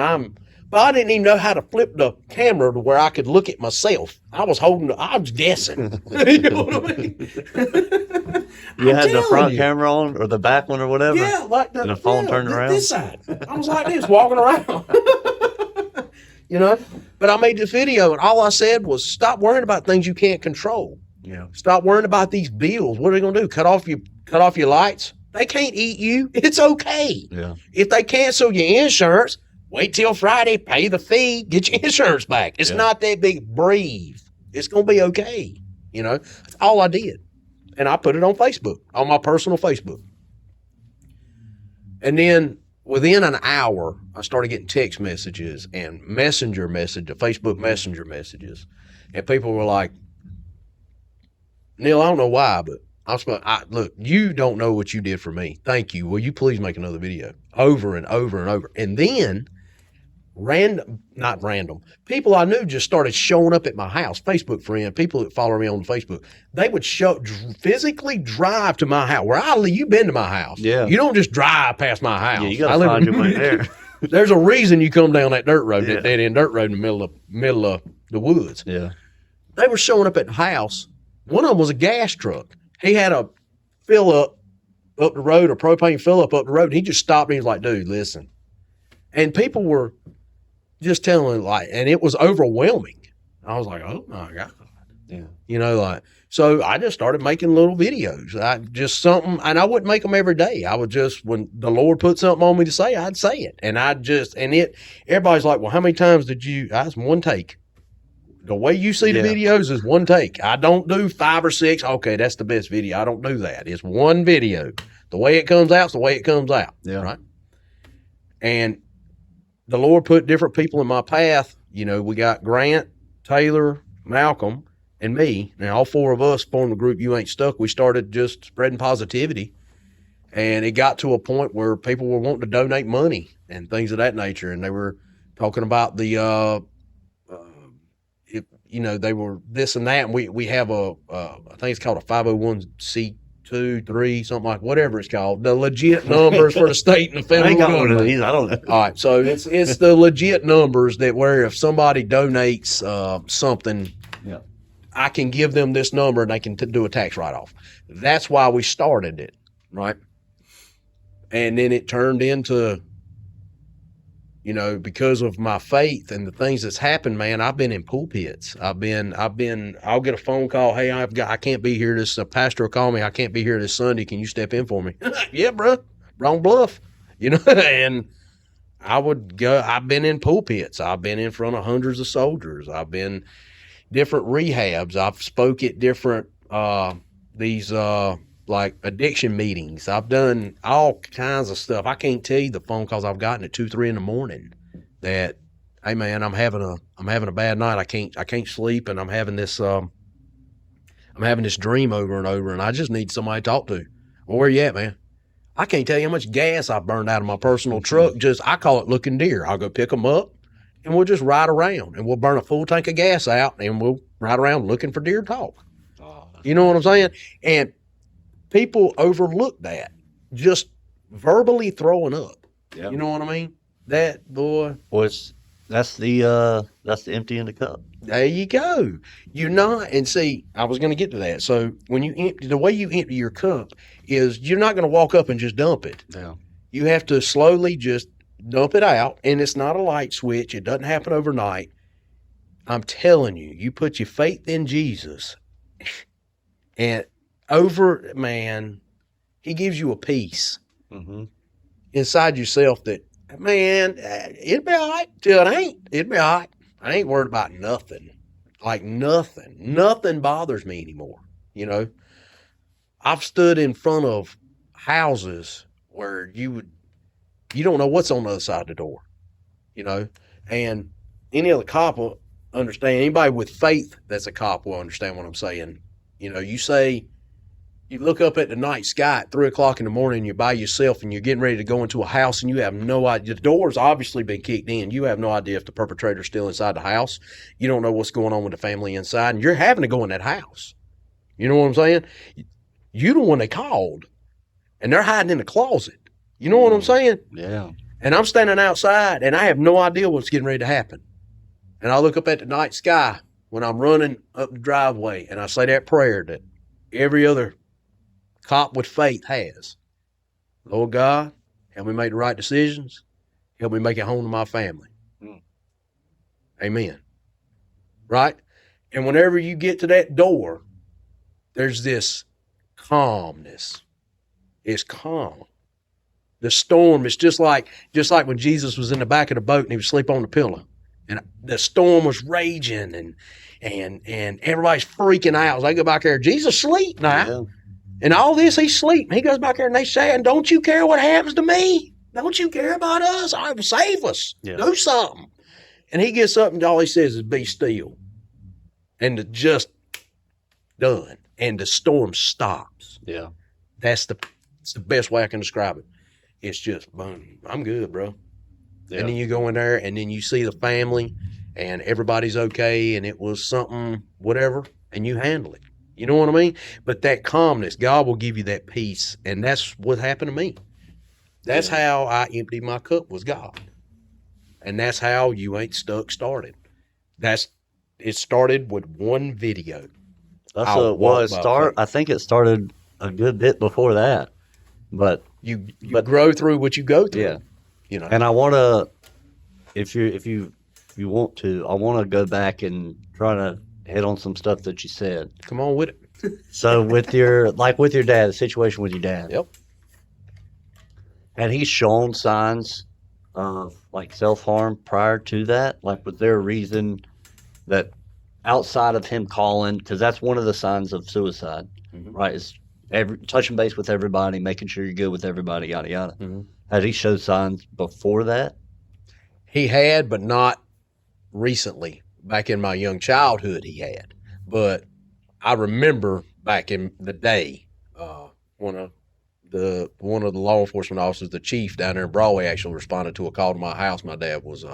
but I didn't even know how to flip the camera to where I could look at myself. I was guessing. You know what I mean? You had the front camera on or the back one or whatever? Yeah, like and the phone turned around? This side. I was like this, walking around. You know? But I made this video, and all I said was, stop worrying about things you can't control. Yeah. Stop worrying about these bills. What are they going to do? Cut off your lights? They can't eat you. It's okay. Yeah. If they cancel your insurance, wait till Friday, pay the fee, get your insurance back. It's not that big. Breathe. It's going to be okay. You know, that's all I did. And I put it on Facebook, on my personal Facebook. And then within an hour, I started getting text messages and Facebook Messenger messages. And people were like, Neil, I don't know why, but look, you don't know what you did for me. Thank you. Will you please make another video? Over and over and over. And then not random, people I knew just started showing up at my house. Facebook friend, people that follow me on Facebook, they would physically drive to my house. You've been to my house. Yeah. You don't just drive past my house. Yeah, you got to find your way there. There's a reason you come down that dirt road, that dead end dirt road in the middle of the woods. Yeah. They were showing up at the house. One of them was a gas truck. He had a fill up the road, a propane fill up the road. And he just stopped and he was like, dude, listen. And people were just telling and it was overwhelming. I was like, oh my God. Yeah. You know, so I just started making little videos. And I wouldn't make them every day. I would just, when the Lord put something on me to say, I'd say it. And everybody's like, well, how many times that's one take. The way you see the videos is one take. I don't do 5 or 6. Okay, that's the best video. I don't do that. It's one video. The way it comes out is the way it comes out. Yeah. Right? And the Lord put different people in my path. You know, we got Grant, Taylor, Malcolm, and me. Now, all 4 of us formed the group You Ain't Stuck. We started just spreading positivity. And it got to a point where people were wanting to donate money and things of that nature. And they were talking about they were this and that. And we have I think it's called a 501c2, 3, something like whatever it's called. The legit numbers for the state and the federal government. I don't know. All right. So it's the legit numbers that where if somebody donates something, I can give them this number and they can do a tax write-off. That's why we started it. Right. And then it turned into, because of my faith and the things that's happened, man, I've been in pulpits. I'll get a phone call. Hey, I can't be here. This pastor will call me. I can't be here this Sunday. Can you step in for me? Yeah, bro. Wrong bluff. And I would go. I've been in pulpits. I've been in front of hundreds of soldiers. I've been different rehabs. I've spoke at different like addiction meetings. I've done all kinds of stuff. I can't tell you the phone calls I've gotten at 2, 3 in the morning that, hey man, I'm having a bad night. I can't sleep, and I'm having this dream over and over, and I just need somebody to talk to. Well, where you at, man? I can't tell you how much gas I've burned out of my personal truck. I call it looking deer. I'll go pick them up, and we'll just ride around, and we'll burn a full tank of gas out, and we'll ride around looking for deer to talk. You know what I'm saying? And people overlook that, just verbally throwing up. Yep. You know what I mean? That, boy. Well, that's the empty in the cup. There you go. And see, I was going to get to that. So when the way you empty your cup is you're not going to walk up and just dump it. Yeah. You have to slowly just dump it out, and it's not a light switch. It doesn't happen overnight. I'm telling you, you put your faith in Jesus, and man, he gives you a peace. Mm-hmm. inside yourself that, man, it'll be all right till it ain't. It'll be all right. I ain't worried about nothing. Like nothing. Nothing bothers me anymore. You know, I've stood in front of houses where you don't know what's on the other side of the door, you know, and any other cop will understand. Anybody with faith that's a cop will understand what I'm saying. You know, you look up at the night sky at 3 o'clock in the morning, you're by yourself and you're getting ready to go into a house and you have no idea. The door's obviously been kicked in. You have no idea if the perpetrator's still inside the house. You don't know what's going on with the family inside, and you're having to go in that house. You know what I'm saying? You the one they called, and they're hiding in the closet. You know what I'm saying? Yeah. And I'm standing outside, and I have no idea what's getting ready to happen. And I look up at the night sky when I'm running up the driveway, and I say that prayer that every other cop with faith has. Lord God, help me make the right decisions. Help me make it home to my family. Amen. Right? And whenever you get to that door, there's this calmness. It's calm. The storm is just like when Jesus was in the back of the boat and he was asleep on the pillow. And the storm was raging and everybody's freaking out. They go back there, Jesus asleep now. Yeah. And all this, he's asleep. He goes back there and they say, and don't you care what happens to me? Don't you care about us? I will save us. Yeah. Do something. And he gets up and all he says is be still. And it's just done. And the storm stops. Yeah. It's the best way I can describe it. It's just, boom, I'm good, bro. Yeah. And then you go in there and then you see the family and everybody's okay and it was something, whatever, and you handle it. You know what I mean? But that calmness, God will give you that peace. And that's what happened to me. That's how I emptied my cup was God. And that's how You Ain't Stuck started. It started with one video. That's what it started. I think it started a good bit before that. But you grow through what you go through. Yeah. You know. And I want to, if you want to, I want to go back and try to hit on some stuff that you said. Come on with it. So with your dad, the situation with your dad. Yep. Had he shown signs of like self-harm prior to that? Like, was there a reason that outside of him calling, because that's one of the signs of suicide, right? Is touching base with everybody, making sure you're good with everybody, yada, yada. Mm-hmm. Had he showed signs before that? He had, but not recently. Back in my young childhood, he had. But I remember back in the day, one of the law enforcement officers, the chief down there in Broadway, actually responded to a call to my house. My dad was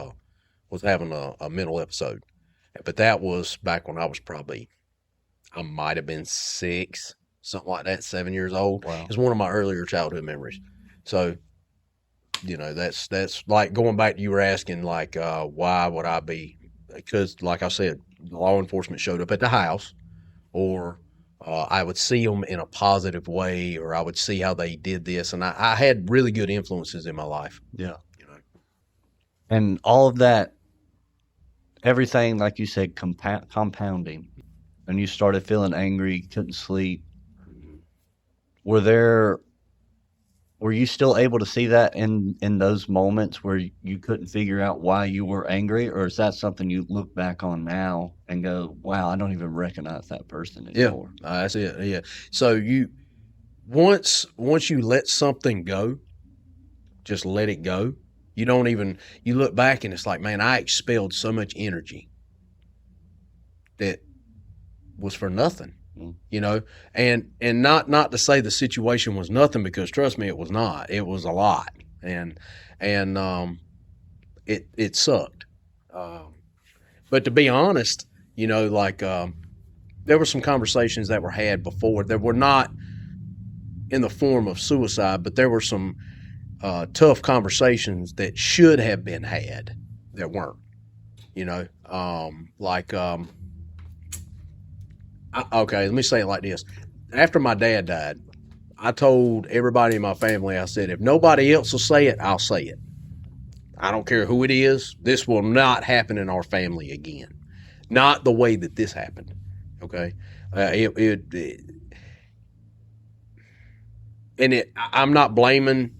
having a mental episode. But that was back when I was I might have been 6, something like that, 7 years old. Wow. It's one of my earlier childhood memories. So, you know, that's like going back to you were asking, like, why would I be? Because, like I said, law enforcement showed up at the house, or I would see them in a positive way, or I would see how they did this. And I had really good influences in my life. Yeah. You know. And all of that, everything, like you said, compounding, and you started feeling angry, couldn't sleep. Were you still able to see that in those moments where you couldn't figure out why you were angry, or is that something you look back on now and go, wow, I don't even recognize that person anymore? Yeah, that's it. Yeah. So you once you let something go, just let it go. You look back and it's like, man, I expelled so much energy that was for nothing. You know, and not to say the situation was nothing, because trust me, it was not. It was a lot, and it sucked. But to be honest, you know, like there were some conversations that were had before that were not in the form of suicide, but there were some tough conversations that should have been had that weren't. You know, okay, let me say it like this. After my dad died, I told everybody in my family, I said, if nobody else will say it, I'll say it. I don't care who it is. This will not happen in our family again. Not the way that this happened. Okay? I'm not blaming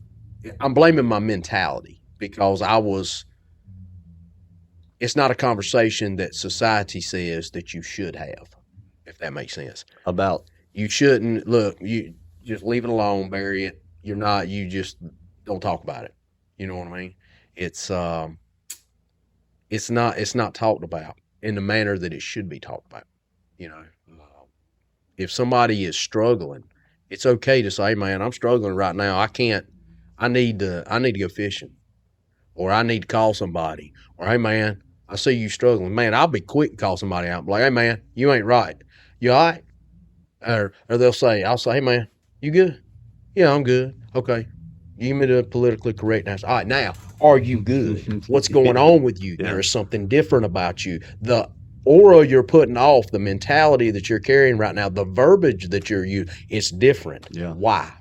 I'm blaming my mentality because it's not a conversation that society says that you should have, if that makes sense. About You shouldn't look, you just leave it alone, bury it. You just don't talk about it. You know what I mean? It's it's not talked about in the manner that it should be talked about. You know, if somebody is struggling, it's okay to say, "Man, I'm struggling right now. I can't. I need to go fishing, or I need to call somebody, or hey, man, I see you struggling. Man, I'll be quick to call somebody out. Like, hey, man, you ain't right. You all right? Or I'll say, hey, man, you good? Yeah, I'm good. Okay. Give me the politically correct answer. All right, now, are you good? What's going on with you? Yeah. There is something different about you. The aura you're putting off, the mentality that you're carrying right now, the verbiage that you're using, it's different. Yeah. Why?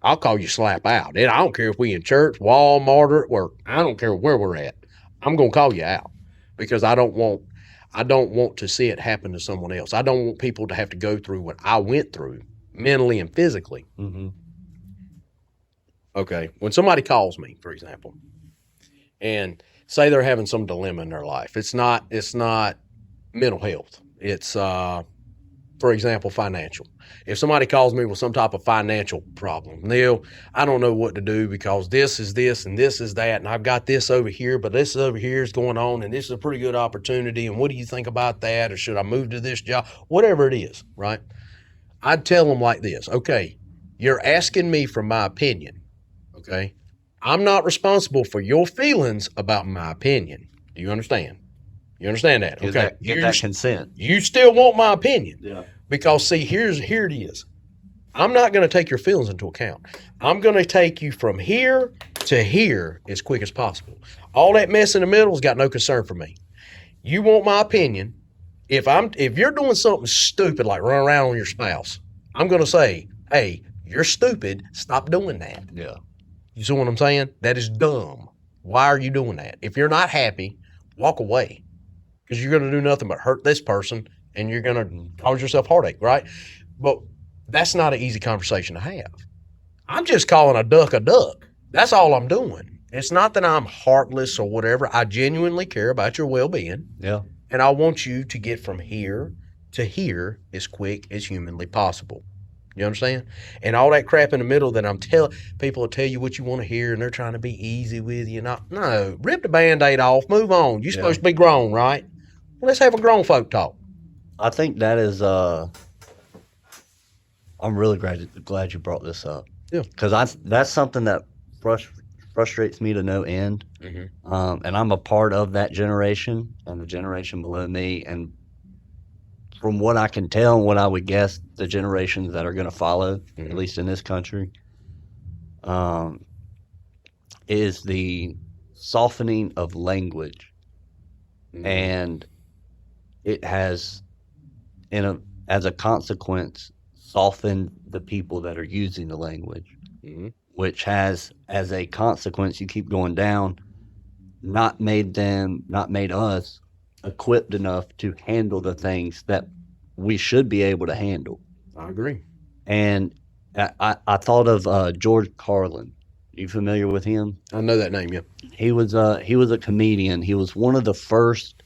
I'll call you slap out. And I don't care if we in church, Walmart, or at work. I don't care where we're at. I'm gonna call you out because I don't want to see it happen to someone else. I don't want people to have to go through what I went through mentally and physically. Mm-hmm. Okay. When somebody calls me, for example, and say they're having some dilemma in their life, it's not mental health. It's for example, financial. If somebody calls me with some type of financial problem, Neil, I don't know what to do because this is this and this is that, and I've got this over here, but this over here is going on, and this is a pretty good opportunity, and what do you think about that, or should I move to this job? Whatever it is, right? I'd tell them like this, okay, you're asking me for my opinion, okay? I'm not responsible for your feelings about my opinion. Do you understand? You understand that? Okay. Get that consent. You still want my opinion. Yeah. Because see, here it is. I'm not going to take your feelings into account. I'm going to take you from here to here as quick as possible. All that mess in the middle has got no concern for me. You want my opinion. If you're doing something stupid like run around on your spouse, I'm going to say, hey, you're stupid. Stop doing that. Yeah. You see what I'm saying? That is dumb. Why are you doing that? If you're not happy, walk away. Because you're going to do nothing but hurt this person and you're going to cause yourself heartache, right? But that's not an easy conversation to have. I'm just calling a duck a duck. That's all I'm doing. It's not that I'm heartless or whatever. I genuinely care about your well-being. Yeah. And I want you to get from here to here as quick as humanly possible. You understand? And all that crap in the middle that people will tell you what you want to hear and they're trying to be easy with you. No, rip the Band-Aid off, move on. You're supposed to be grown, right? Let's have a grown folk talk. I think that is, I'm really glad you brought this up. Yeah. Because that's something that frustrates me to no end. Mm-hmm. And I'm a part of that generation and the generation below me. And from what I can tell and what I would guess, the generations that are going to follow, Mm-hmm. at least in this country, is the softening of language. Mm-hmm. And it has, as a consequence, softened the people that are using the language, Mm-hmm. which has, as a consequence, you keep going down, not made us equipped enough to handle the things that we should be able to handle. I agree. And I thought of George Carlin. You familiar with him? I know that name, yeah. He was a comedian. He was one of the first.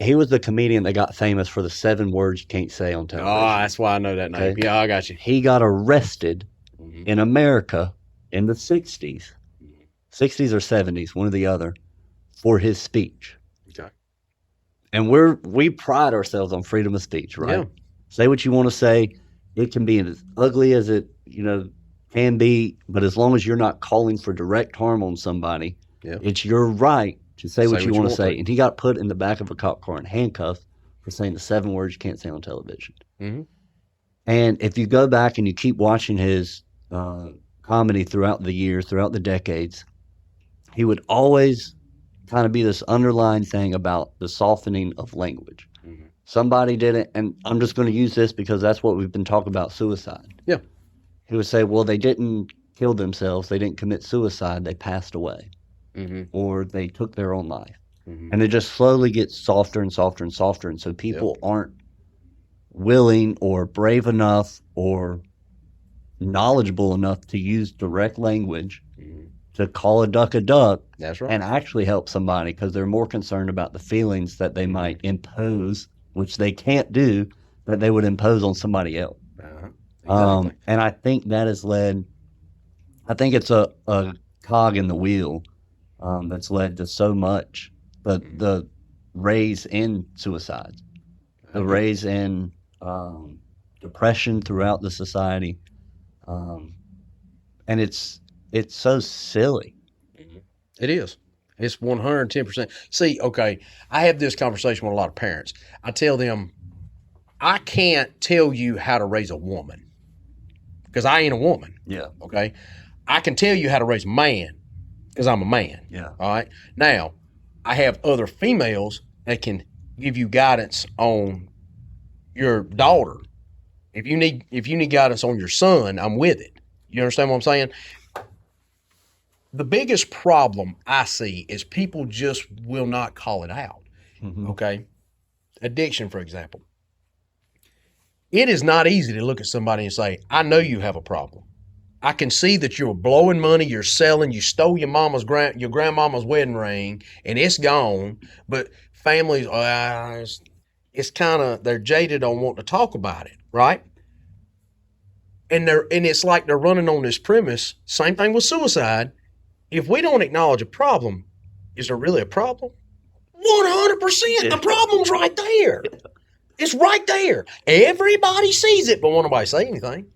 He was the comedian that got famous for the 7 words you can't say on television. Oh, that's why I know that name. Okay. Yeah, I got you. He got arrested Mm-hmm. in America in the 60s. 60s or 70s, one or the other, for his speech. Okay. And we pride ourselves on freedom of speech, right? Yeah. Say what you want to say. It can be as ugly as it, can be, but as long as you're not calling for direct harm on somebody, Yeah. it's your right to say what you want to say. And he got put in the back of a cop car and handcuffed for saying the 7 words you can't say on television. Mm-hmm. And if you go back and you keep watching his comedy throughout the years, throughout the decades, he would always kind of be this underlying thing about the softening of language. Mm-hmm. Somebody did it, and I'm just going to use this because that's what we've been talking about, suicide. Yeah. He would say, well, they didn't kill themselves. They didn't commit suicide. They passed away. Mm-hmm. Or they took their own life. Mm-hmm. And it just slowly gets softer and softer and softer. And so people aren't willing or brave enough or knowledgeable enough to use direct language Mhm. to call a duck, That's right. and actually help somebody because they're more concerned about the feelings that they might impose, which they can't do, that they would impose on somebody else. Uh-huh. Exactly. And I think that has led, I think it's a cog in the wheel that's led to so much, the raise in suicides, the raise in depression throughout the society. And it's so silly. It is. It's 110%. See, okay, I have this conversation with a lot of parents. I tell them, I can't tell you how to raise a woman because I ain't a woman. Yeah. Okay. I can tell you how to raise a man because I'm a man. Yeah. All right. Now, I have other females that can give you guidance on your daughter. If you need guidance on your son, I'm with it. You understand what I'm saying? The biggest problem I see is people just will not call it out. Mhm. Okay. Addiction, for example. It is not easy to look at somebody and say, I know you have a problem. I can see that you're blowing money, you're selling, you stole your your grandmama's wedding ring, and it's gone. But families, it's kind of, they're jaded on wanting to talk about it, right? And it's like they're running on this premise. Same thing with suicide. If we don't acknowledge a problem, is there really a problem? 100%. The problem's right there. It's right there. Everybody sees it, but won't nobody say anything.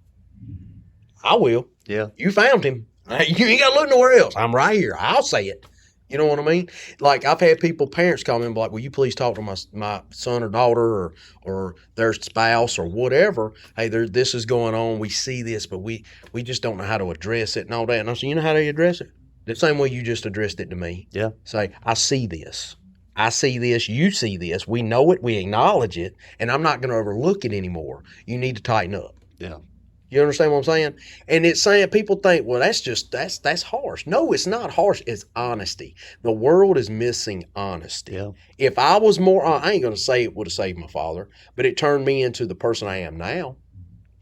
I will. Yeah. You found him. You ain't got to look nowhere else. I'm right here. I'll say it. You know what I mean? Like I've had parents call me and be like, will you please talk to my son or daughter or their spouse or whatever. Hey, this is going on. We see this, but we just don't know how to address it and all that. And I said, you know how to address it? The same way you just addressed it to me. Yeah. Say, I see this. I see this. You see this. We know it. We acknowledge it. And I'm not going to overlook it anymore. You need to tighten up. Yeah. You understand what I'm saying? And it's saying people think, well, that's harsh. No, it's not harsh. It's honesty. The world is missing honesty. Yeah. If I was more, I ain't going to say it would have saved my father, but it turned me into the person I am now.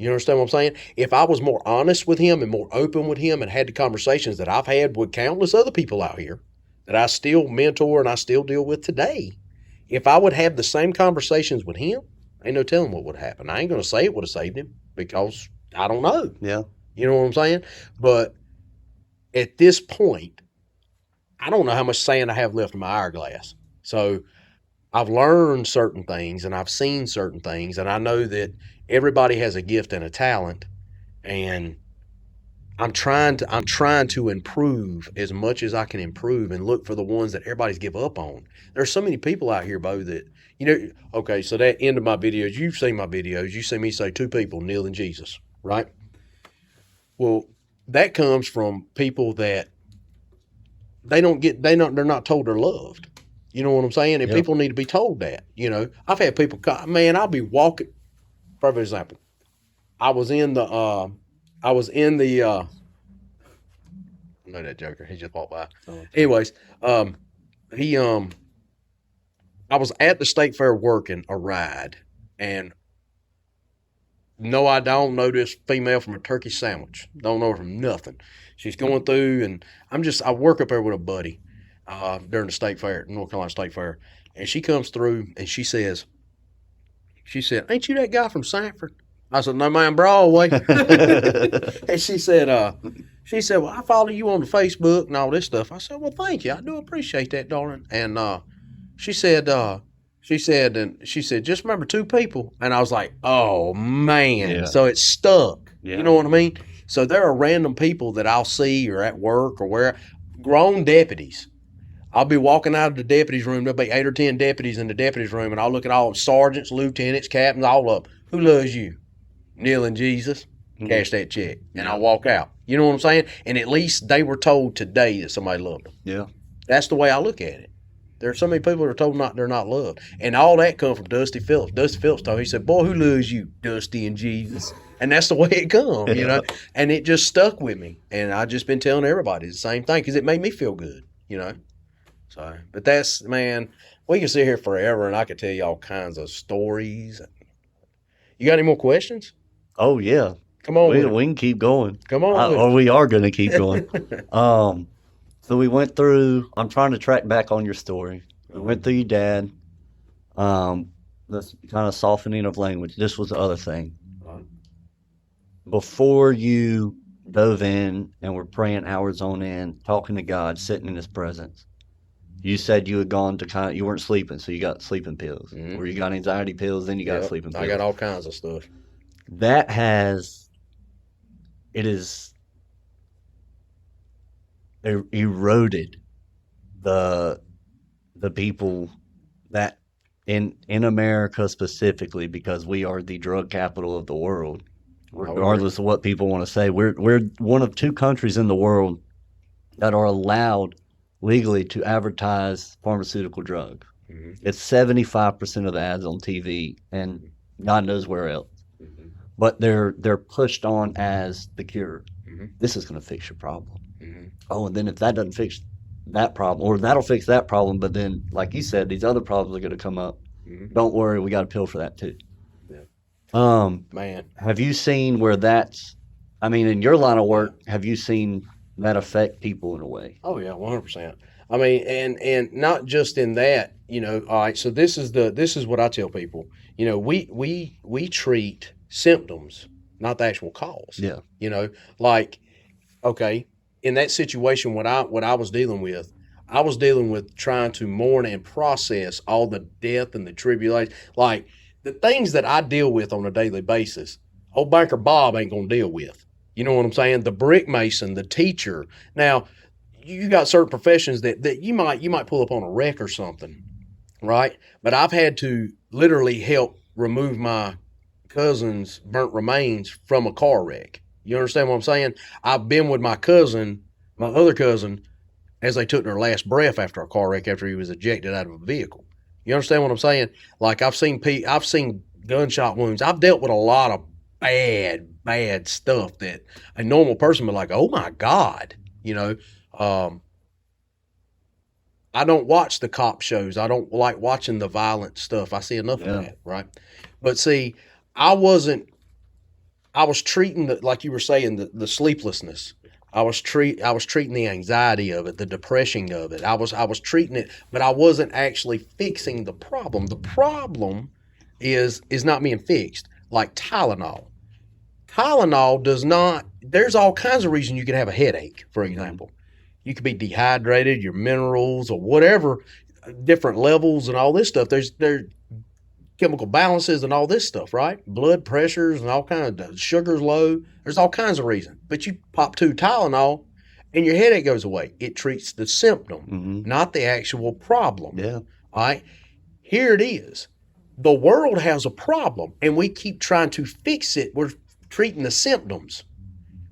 You understand what I'm saying? If I was more honest with him and more open with him and had the conversations that I've had with countless other people out here that I still mentor and I still deal with today, if I would have the same conversations with him, ain't no telling what would happen. I ain't going to say it would have saved him because I don't know. Yeah. You know what I'm saying? But at this point, I don't know how much sand I have left in my hourglass. So I've learned certain things and I've seen certain things, and I know that everybody has a gift and a talent, and I'm trying to improve as much as I can improve and look for the ones that everybody's give up on. There's so many people out here, Bo, that, okay, so that end of my videos, you've seen my videos, you see me say 2 people, Neil and Jesus, right? Well, that comes from people that they're not told they're loved. You know what I'm saying? And people need to be told that. I've had people man, I'll be walking. Perfect example. I know that joker. He just walked by. Anyways, I was at the state fair working a ride, and no, I don't know this female from a turkey sandwich. Don't know her from nothing. She's going through, and I work up there with a buddy during the state fair, North Carolina State Fair, and she comes through and she said, "Ain't you that guy from Sanford?" I said, "No, ma'am, Broadway." And she said, "Well, I follow you on the Facebook and all this stuff." I said, "Well, thank you. I do appreciate that, darling." And she said, "Just remember 2 people." And I was like, "Oh man!" Yeah. So it stuck. Yeah. You know what I mean? So there are random people that I'll see or at work or where, grown deputies. I'll be walking out of the deputies' room. There'll be 8 or 10 deputies in the deputies' room, and I'll look at all sergeants, lieutenants, captains, all of them. Who loves you? Neil and Jesus. Cash that check, and I'll walk out. You know what I'm saying? And at least they were told today that somebody loved them. Yeah. That's the way I look at it. There are so many people that are told they're not loved. And all that come from Dusty Phillips. Dusty Phillips told, he said, "Boy, who loves you? Dusty and Jesus." And that's the way it come, And it just stuck with me. And I just been telling everybody the same thing because it made me feel good, So, but that's, man, we can sit here forever and I could tell you all kinds of stories. You got any more questions? Oh yeah. Come on with it. We can keep going. Come on with Or we are going to keep going. So we went through, I'm trying to track back on your story. We went through your dad, the kind of softening of language. This was the other thing. Before you dove in and were praying hours on end, talking to God, sitting in his presence, you said you had gone to you weren't sleeping, so you got sleeping pills. Or you got anxiety pills, then you got sleeping pills. I got all kinds of stuff. That is eroded the people that in America specifically, because we are the drug capital of the world, regardless of what people want to say. We're one of 2 countries in the world that are allowed legally to advertise pharmaceutical drugs. It's 75% of the ads on TV and God knows where else. But they're pushed on as the cure. This is going to fix your problem. Oh, and then if that doesn't fix that problem, or that'll fix that problem, but then, like you said, these other problems are going to come up. Don't worry, we got a pill for that too. Man, have you seen where that's? I mean, in your line of work, have you seen that affect people in a way? Oh yeah, 100%. I mean, and not just in that, all right, so this is what I tell people. We treat symptoms, not the actual cause. Yeah. Like, okay, in that situation, what I was dealing with, I was dealing with trying to mourn and process all the death and the tribulation, like the things that I deal with on a daily basis. Old Banker Bob ain't gonna deal with. You know what I'm saying? The brick mason, the teacher. Now, you got certain professions that you might pull up on a wreck or something, right? But I've had to literally help remove my cousin's burnt remains from a car wreck. You understand what I'm saying? I've been with my other cousin, as they took their last breath after a car wreck after he was ejected out of a vehicle. You understand what I'm saying? Like I've seen gunshot wounds. I've dealt with a lot of bad stuff that a normal person would be like, oh my God, I don't watch the cop shows. I don't like watching the violent stuff. I see enough of that, right? But see, I was treating like you were saying, the sleeplessness. I was treating the anxiety of it, the depression of it. I was treating it, but I wasn't actually fixing the problem. The problem is not being fixed. Like Tylenol. Tylenol does not. There's all kinds of reasons you could have a headache, for example. You could be dehydrated, your minerals or whatever, different levels and all this stuff. There's chemical balances and all this stuff, right? Blood pressures and all kinds of sugars low. There's all kinds of reasons. But you pop 2 Tylenol and your headache goes away. It treats the symptom, not the actual problem. Yeah. All right. Here it is. The world has a problem and we keep trying to fix it. We're treating the symptoms.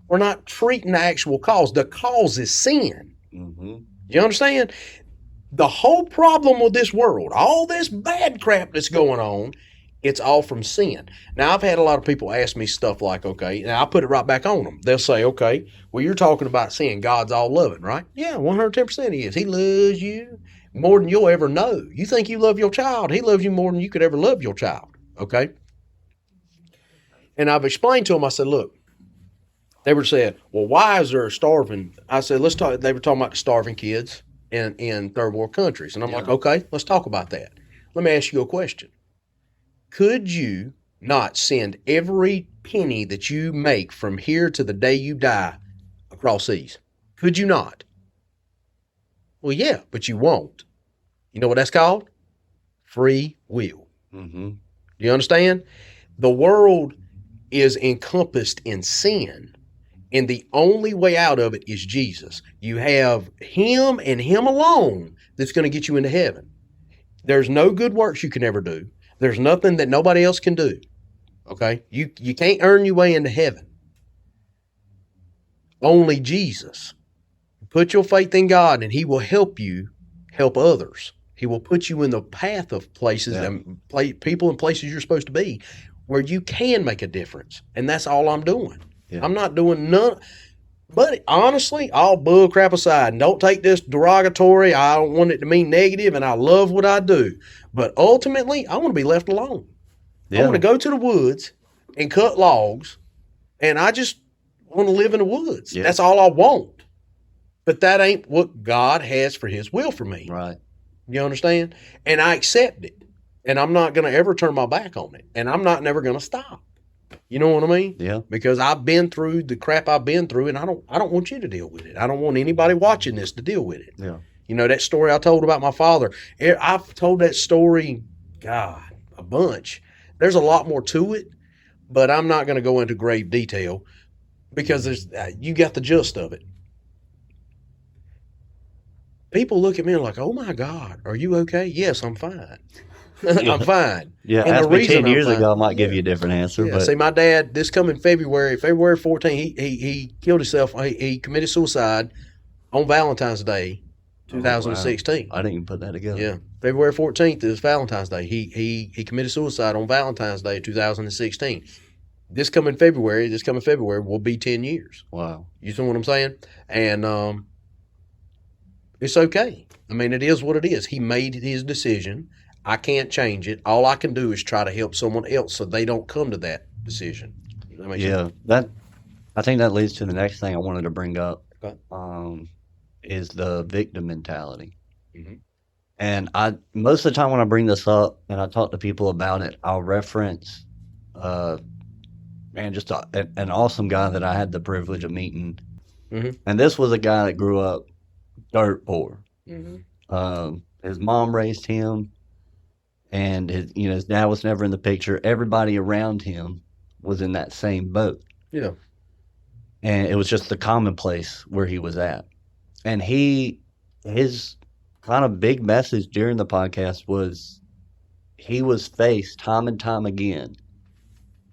We're not treating the actual cause. The cause is sin. You understand? The whole problem with this world, all this bad crap that's going on, it's all from sin. Now, I've had a lot of people ask me stuff like, okay, now I put it right back on them. They'll say, okay, well, you're talking about sin. God's all loving, right? Yeah, 110% he is. He loves you more than you'll ever know. You think you love your child. He loves you more than you could ever love your child, okay? And I've explained to them, I said, look, they were saying, well, why is there a starving? I said, let's talk. They were talking about the starving kids in third world countries. And I'm like, okay, let's talk about that. Let me ask you a question. Could you not send every penny that you make from here to the day you die across seas? Could you not? Well, yeah, but you won't. You know what that's called? Free will. Do you understand? The world is encompassed in sin. And the only way out of it is Jesus. You have him and him alone that's going to get you into heaven. There's no good works you can ever do. There's nothing that nobody else can do. Okay? You can't earn your way into heaven. Only Jesus. Put your faith in God and he will help you help others. He will put you in the path of places and people and places you're supposed to be where you can make a difference. And that's all I'm doing. Yeah. I'm not doing none. But honestly, all bull crap aside, and don't take this derogatory. I don't want it to mean negative, and I love what I do. But ultimately, I want to be left alone. Yeah. I want to go to the woods and cut logs And I just want to live in the woods. Yeah. That's all I want. But that ain't what God has for his will for me. Right. You understand? And I accept it. And I'm not going to ever turn my back on it. And I'm not never going to stop. You know what I mean? Yeah. Because I've been through the crap I've been through, and I don't want you to deal with it. I don't want anybody watching this to deal with it. Yeah. You know, that story I told about my father, I've told that story, God, a bunch. There's a lot more to it, but I'm not going to go into grave detail because you got the gist of it. People look at me and like, oh my God, are you okay? Yes, I'm fine. I'm fine. Yeah, and ask me 10 years ago, I might give you a different answer. Yeah. But See, my dad, this coming February 14th, he killed himself. He committed suicide on Valentine's Day, 2016. Wow. I didn't even put that together. Yeah, February 14th is Valentine's Day. He committed suicide on Valentine's Day, 2016. This coming February will be 10 years. Wow. You see what I'm saying? And it's okay. I mean, it is what it is. He made his decision. I can't change it. All I can do is try to help someone else so they don't come to that decision. Yeah, I think that leads to the next thing I wanted to bring up. Okay. Is the victim mentality. Mm-hmm. And most of the time when I bring this up and I talk to people about it, I'll reference, just an awesome guy that I had the privilege of meeting. Mm-hmm. And this was a guy that grew up dirt poor. Mm-hmm. His mom raised him, and his dad was never in the picture. Everybody around him was in that same boat. Yeah. And it was just the commonplace where he was at. And his kind of big message during the podcast was he was faced time and time again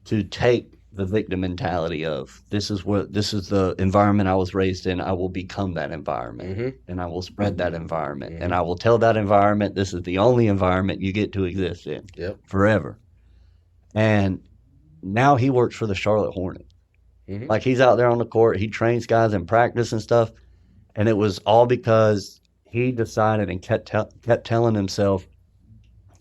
to take the victim mentality of this is the environment I was raised in. I will become that environment, Mm-hmm. and I will spread that environment, Mm-hmm. and I will tell that environment this is the only environment you get to exist in forever. And now he works for the Charlotte Hornets. Mm-hmm. Like, he's out there on the court, he trains guys in practice and stuff, and it was all because he decided and kept telling himself,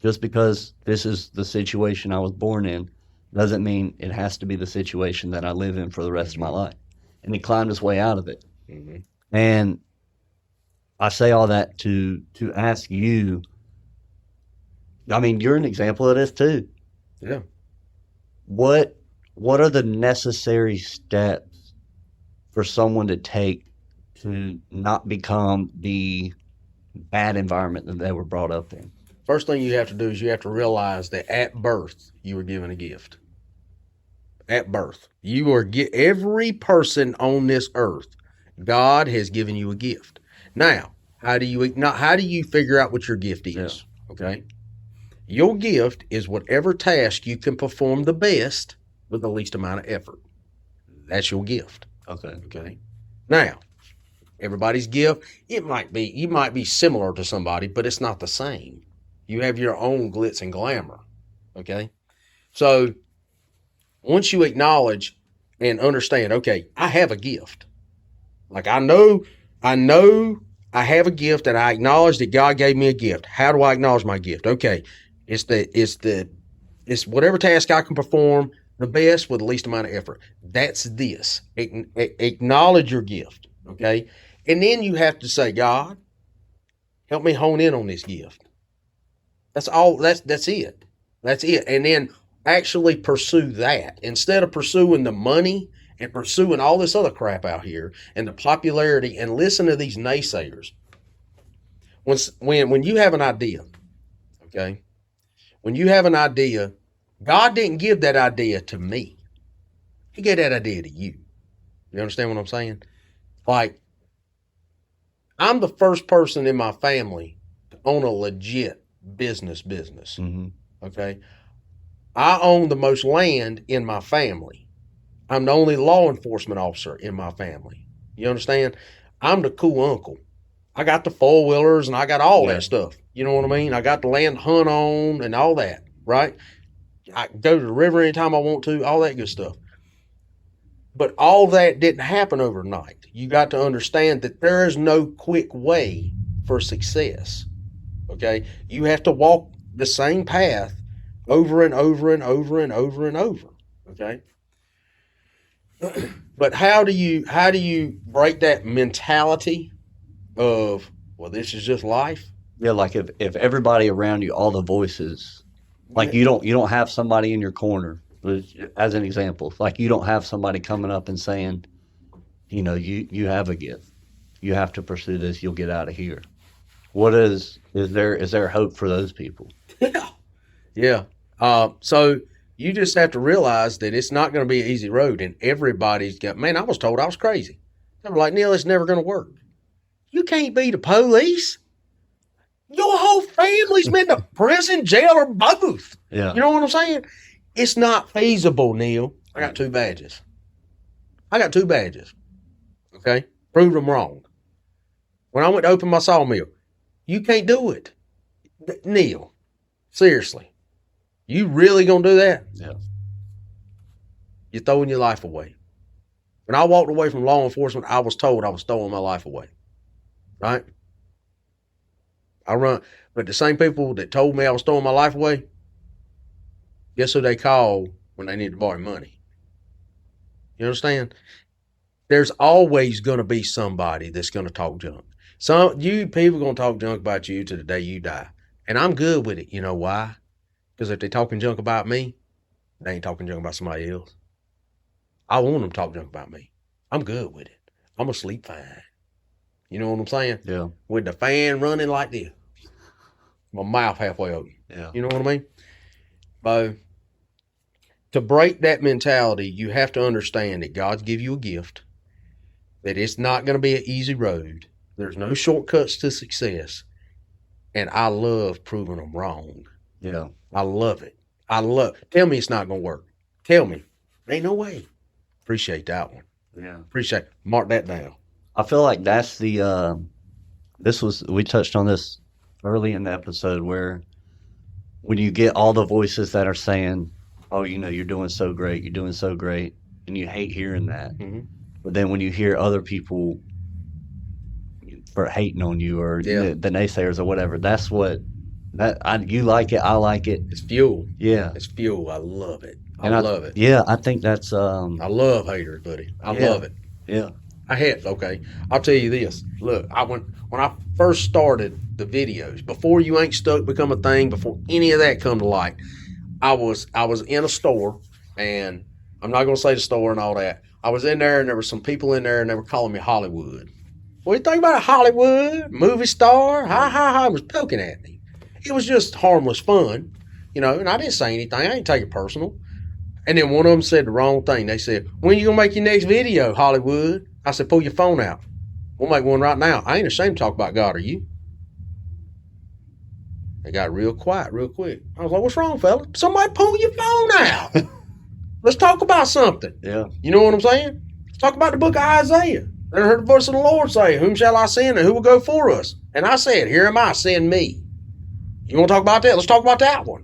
just because this is the situation I was born in doesn't mean it has to be the situation that I live in for the rest of my life. And he climbed his way out of it. Mm-hmm. And I say all that to ask you, I mean, you're an example of this too. Yeah. What are the necessary steps for someone to take to not become the bad environment that they were brought up in? First thing you have to do is you have to realize that at birth you were given a gift. At birth, every person on this earth, God has given you a gift. Now, how do you figure out what your gift is? Yeah. Okay, your gift is whatever task you can perform the best with the least amount of effort. That's your gift. Okay. Now, everybody's gift, you might be similar to somebody, but it's not the same. You have your own glitz and glamour. Okay, so once you acknowledge and understand, okay, I have a gift. Like, I know I have a gift, and I acknowledge that God gave me a gift. How do I acknowledge my gift? Okay, it's whatever task I can perform the best with the least amount of effort. That's this. Acknowledge your gift, okay? And then you have to say, God, help me hone in on this gift. That's all. That's it. That's it. And then actually pursue that instead of pursuing the money and pursuing all this other crap out here and the popularity, and listen to these naysayers. When you have an idea, okay, when you have an idea, God didn't give that idea to me. He gave that idea to you. You understand what I'm saying? Like, I'm the first person in my family to own a legit business. Mm-hmm. Okay. I own the most land in my family. I'm the only law enforcement officer in my family. You understand? I'm the cool uncle. I got the four-wheelers and I got all that stuff. You know what I mean? I got the land to hunt on and all that, right? I can go to the river anytime I want to, all that good stuff. But all that didn't happen overnight. You got to understand that there is no quick way for success. Okay? You have to walk the same path over and over and over and over and over. Okay? But how do you break that mentality of, well, this is just life? Yeah, like if everybody around you, all the voices, like Yeah. you don't have somebody in your corner, as an example, like you don't have somebody coming up and saying, you have a gift, you have to pursue this, you'll get out of here. What is there hope for those people? Yeah. Yeah. So you just have to realize that it's not going to be an easy road, and everybody's got. Man, I was told I was crazy. They were like, Neil, it's never going to work. You can't be the police. Your whole family's been to prison, jail, or both. Yeah. You know what I'm saying? It's not feasible, Neil. I got 2 badges. Okay? Prove them wrong. When I went to open my sawmill, you can't do it. Neil, seriously. You really gonna do that? Yeah. You're throwing your life away. When I walked away from law enforcement, I was told I was throwing my life away. Right? But the same people that told me I was throwing my life away, guess who they called when they need to borrow money? You understand? There's always going to be somebody that's going to talk junk. You people going to talk junk about you to the day you die. And I'm good with it. You know why? Because if they're talking junk about me, they ain't talking junk about somebody else. I want them to talk junk about me. I'm good with it. I'm going to sleep fine. You know what I'm saying? Yeah. With the fan running like this. My mouth halfway open. Yeah. You know what I mean? But to break that mentality, you have to understand that God's give you a gift, that it's not going to be an easy road. There's no shortcuts to success. And I love proving them wrong. Yeah. I love it. Tell me it's not going to work. Tell me. Ain't no way. Appreciate that one. Yeah. Mark that down. I feel like that's we touched on this early in the episode, where when you get all the voices that are saying, oh, you're doing so great, and you hate hearing that. Mm-hmm. But then when you hear other people for hating on you, or the naysayers or whatever, you like it, I like it. It's fuel. Yeah. It's fuel. I love it. I love it. Yeah, I think that's I love haters, buddy. I love it. Yeah. I'll tell you this. Look, when I first started the videos, before You Ain't Stuck become a thing, before any of that come to light, I was in a store, and I'm not going to say the store and all that. I was in there, and there were some people in there, and they were calling me Hollywood. What do you think about Hollywood? Movie star? Ha, was poking at me. It was just harmless fun, and I didn't say anything. I ain't take it personal. And then one of them said the wrong thing. They said, when you going to make your next video, Hollywood? I said, pull your phone out. We'll make one right now. I ain't ashamed to talk about God, are you? They got real quiet real quick. I was like, what's wrong, fella? Somebody pull your phone out. Let's talk about something. Yeah. You know what I'm saying? Let's talk about the book of Isaiah. I heard the voice of the Lord say, whom shall I send and who will go for us? And I said, here am I, send me. You want to talk about that? Let's talk about that one.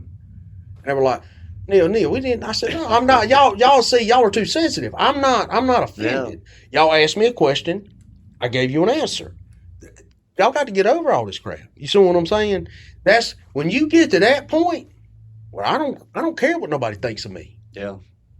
And they were like, Neil, we didn't. I said, no, I'm not. Y'all see, y'all are too sensitive. I'm not offended. Yeah. Y'all asked me a question. I gave you an answer. Y'all got to get over all this crap. You see what I'm saying? That's when you get to that point. Well, I don't care what nobody thinks of me. Yeah.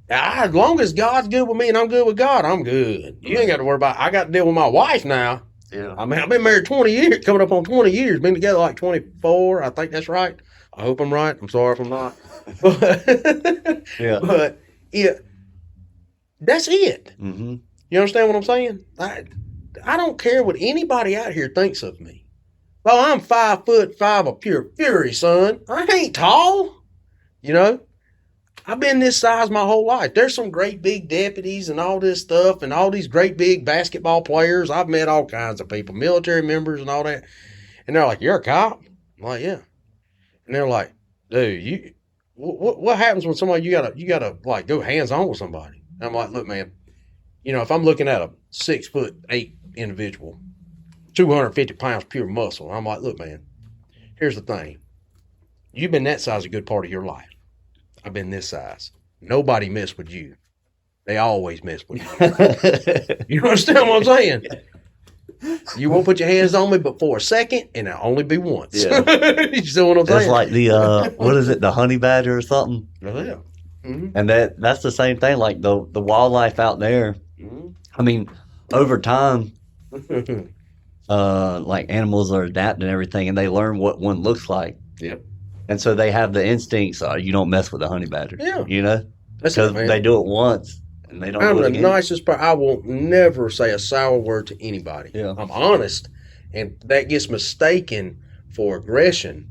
As long as God's good with me and I'm good with God, I'm good. You ain't got to worry about. I got to deal with my wife now. Yeah. I mean, I've been married 20 years, coming up on 20 years. Been together like 24. I think that's right. I hope I'm right. I'm sorry if I'm not. Yeah. But that's it. Mm-hmm. You understand what I'm saying? I don't care what anybody out here thinks of me. Oh, I'm 5'5" of pure fury, son. I ain't tall. I've been this size my whole life. There's some great big deputies and all this stuff and all these great big basketball players. I've met all kinds of people, military members and all that. And they're like, you're a cop? I'm like, yeah. And they're like, dude, what happens when somebody, you gotta like go hands on with somebody? And I'm like, look, man, if I'm looking at a 6'8" individual, 250 pounds pure muscle, I'm like, look, man, here's the thing. You've been that size a good part of your life. I've been this size. Nobody messed with you. They always mess with you. You understand what I'm saying? You won't put your hands on me but for a second, and it'll only be once. Yeah. You see what I'm saying? It's like the, what is it, the honey badger or something? Yeah. Mhm. And that's the same thing. Like the wildlife out there. Mhm. I mean, over time, Mhm. like animals are adapting and everything, and they learn what one looks like, Yep. and so they have the instincts. You don't mess with a honey badger, Yeah. you know, That's it, because they man. do it once and they don't I'm do it the again. nicest person. I will never say a sour word to anybody. Yeah. I'm honest, and that gets mistaken for aggression.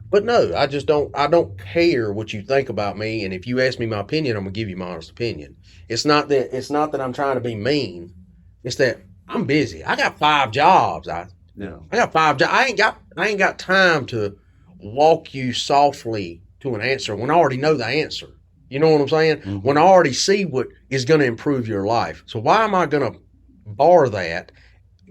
But no, I just don't. I don't care what you think about me. And if you ask me my opinion, I'm gonna give you my honest opinion. It's not that. It's not that I'm trying to be mean. It's that I'm busy. I got 5 jobs. Yeah. I got 5 jobs. I ain't got time to walk you softly to an answer when I already know the answer. You know what I'm saying? Mhm. When I already see what is going to improve your life. So why am I going to bar that?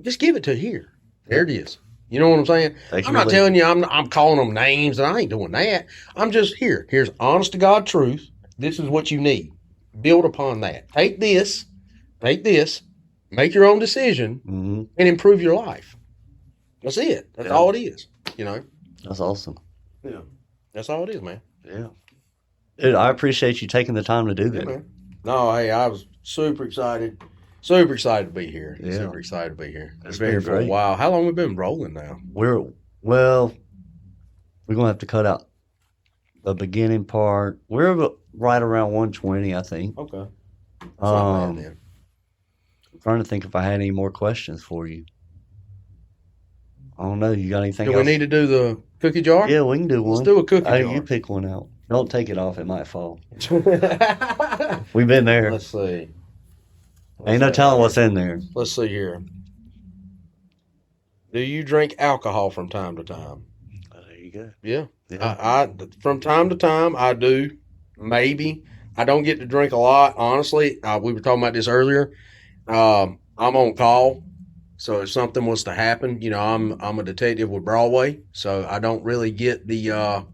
Just give it to here. There it is. You know what I'm saying? Take I'm your not lead. telling you I'm calling them names and I ain't doing that. I'm just here. Here's honest to God truth. This is what you need. Build upon that. Take this, make your own decision, Hmm. and improve your life. That's it. That's Yeah. all it is. You know? That's awesome. Yeah. That's all it is, man. Yeah. Dude, I appreciate you taking the time to do Yeah, that. man. No, hey, I was super excited. Super excited to be here. Yeah. Super excited to be here. It's Been here been for a great. while. How long we been rolling now? We're gonna have to cut out the beginning part. We're right around 120, I think. Okay. That's not bad Um, then. I'm trying to think if I had any more questions for you. I don't know. You got anything Do we else? need to do the cookie jar? Yeah, we can do one. Let's do a cookie Hey, jar. you pick one out. Don't take it off; it might fall. We've been there. Let's see. Ain't no telling what's in there. Let's see here. Do you drink alcohol from time to time? There you go. Yeah. Yeah. I from time to time I do. Maybe. I don't get to drink a lot, honestly. We were talking about this earlier. I'm on call. So if something was to happen, you know, I'm a detective with Broadway, so I don't really get the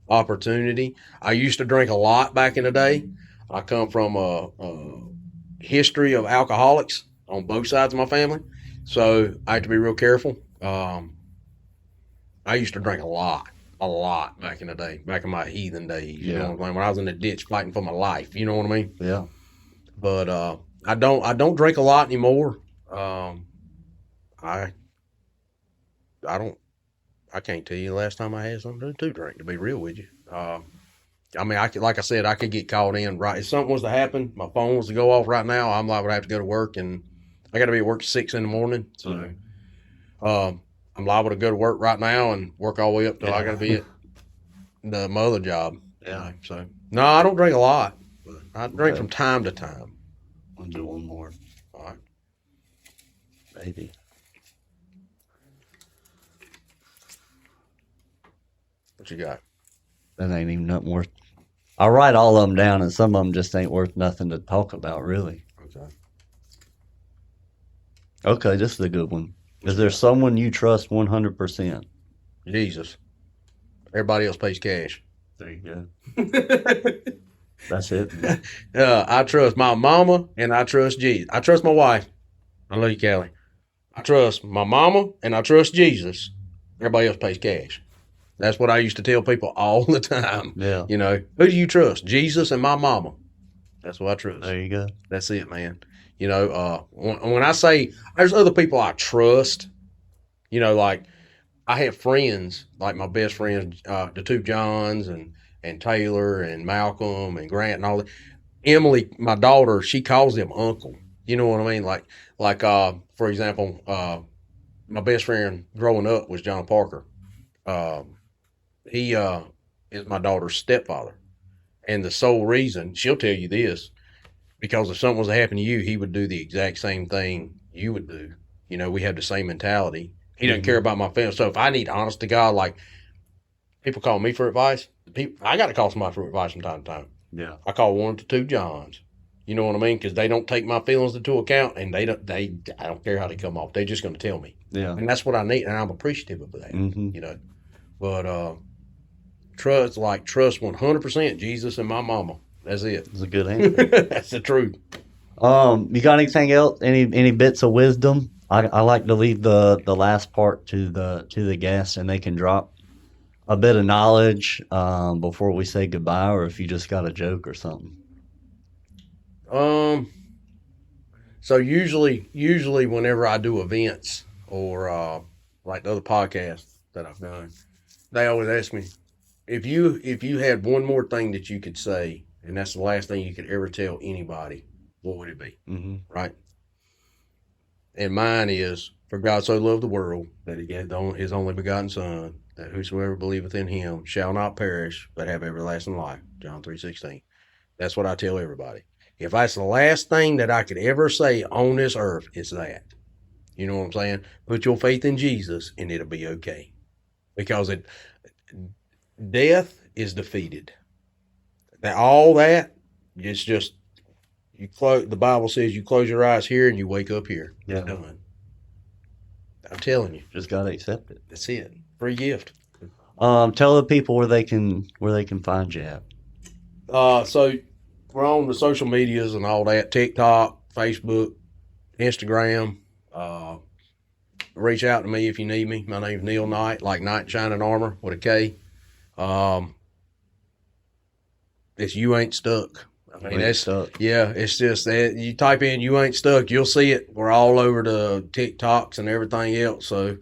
opportunity. I used to drink a lot back in the day. I come from a history of alcoholics on both sides of my family, so I have to be real careful. I used to drink a lot back in the day, back in my heathen days. You know what I'm saying? When I was in the ditch fighting for my life. You know what I mean? Yeah. But I don't drink a lot anymore. I I don't. I can't tell you the last time I had something to drink. To be real with you, I mean, like I said, I could get called in. Right, if something was to happen, my phone was to go off right now, I'm liable to have to go to work, and I got to be at work at 6 in the morning. So, I'm liable to go to work right now and work all the way up till I got to be at my other job. Yeah. So, no, I don't drink a lot. But I drink Okay. from time to time. I'll do one more. All right. Maybe. What you got? That ain't even nothing worth. I write all of them down, and some of them just ain't worth nothing to talk about, really. Okay. Okay, this is a good one. Is there someone you trust 100%? Jesus. Everybody else pays cash. There you go. That's it. I trust my mama and I trust Jesus. I trust my wife. I love you, Callie. I trust my mama and I trust Jesus. Everybody else pays cash. That's what I used to tell people all the time. Yeah. You know, who do you trust? Jesus and my mama. That's what I trust. There you go. That's it, man. You know, when I say there's other people I trust, you know, like I have friends, like my best friends, the two Johns and Taylor and Malcolm and Grant and all that. Emily, my daughter, she calls him uncle. You know what I mean? Like for example, my best friend growing up was John Parker. He is my daughter's stepfather. And the sole reason, she'll tell you this, because if something was to happen to you, he would do the exact same thing you would do. You know, we have the same mentality. He doesn't care about my family. So if I need honest to God, like people call me for advice, I got to call somebody for advice from time to time. Yeah. I call one to two Johns. You know what I mean? Because they don't take my feelings into account, and I don't care how they come off. They're just going to tell me, Yeah. and that's what I need, and I'm appreciative of that. Mm-hmm. You know, but trust 100% Jesus and my mama. That's it. It's a good answer. That's the truth. You got anything else? Any bits of wisdom? I like to leave the last part to the guests, and they can drop a bit of knowledge before we say goodbye, or if you just got a joke or something. So usually whenever I do events or like the other podcasts that I've done, they always ask me if you had one more thing that you could say, and that's the last thing you could ever tell anybody, what would it be? Mm-hmm. Right? And mine is, for God so loved the world that he gave his only begotten Son, that whosoever believeth in him shall not perish, but have everlasting life. John 3:16. That's what I tell everybody. If that's the last thing that I could ever say on this earth, it's that. You know what I'm saying? Put your faith in Jesus and it'll be okay. Because death is defeated. All that, it's just, the Bible says you close your eyes here and you wake up here. Yeah. It's done. I'm telling you. Just gotta accept it. That's it. Free gift. Tell the people where they can find you at. So we're on the social medias and all that, TikTok, Facebook, Instagram. Reach out to me if you need me. My name's Neil Knight, like Knight in Shining Armor with a K. It's You Ain't Stuck. I mean, that's stuck. Yeah, it's just that you type in You Ain't Stuck, you'll see it. We're all over the TikToks and everything else. So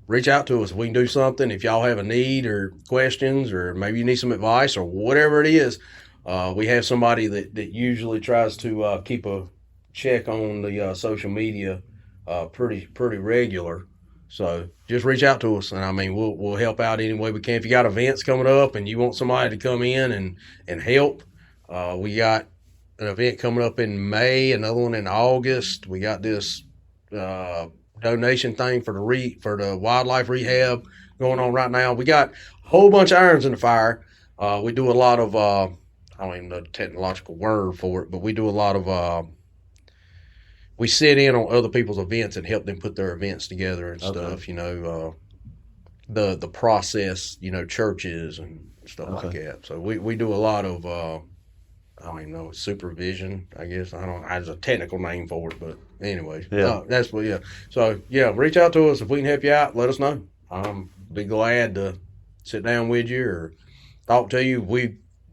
reach out to us if we can do something. If y'all have a need or questions, or maybe you need some advice or whatever it is, we have somebody that usually tries to keep a check on the social media pretty regular. So just reach out to us, and I mean we'll help out any way we can. If you got events coming up and you want somebody to come in and help, we got an event coming up in May, another one in August. We got this donation thing for the wildlife rehab going on right now. We got a whole bunch of irons in the fire. We do a lot of I don't even know the technological word for it, but we do a lot of we sit in on other people's events and help them put their events together and stuff. You know, the process. You know, churches and stuff like that. So we do a lot of I don't even know, supervision, I guess. I don't know. There's a technical name for it, but anyway. Yeah. That's what, yeah. So, yeah, reach out to us. If we can help you out, let us know. Be glad to sit down with you or talk to you.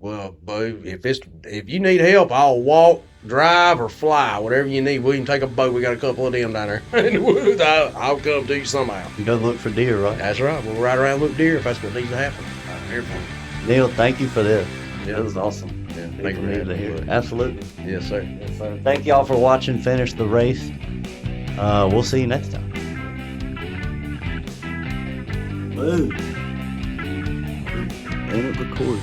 If you need help, I'll walk, drive, or fly, whatever you need. We can take a boat. We got a couple of them down there in the woods. I'll come to you somehow. You go look for deer, right? That's right. We'll ride around and look deer if that's what needs to happen. I'm here for you. Neil, thank you for this. Yeah. That was awesome. Yeah, thank you to hear. for Absolutely. Yes, sir. Yes, sir. Thank y'all for watching Finish the Race. We'll see you next time. Woo. And it recorded.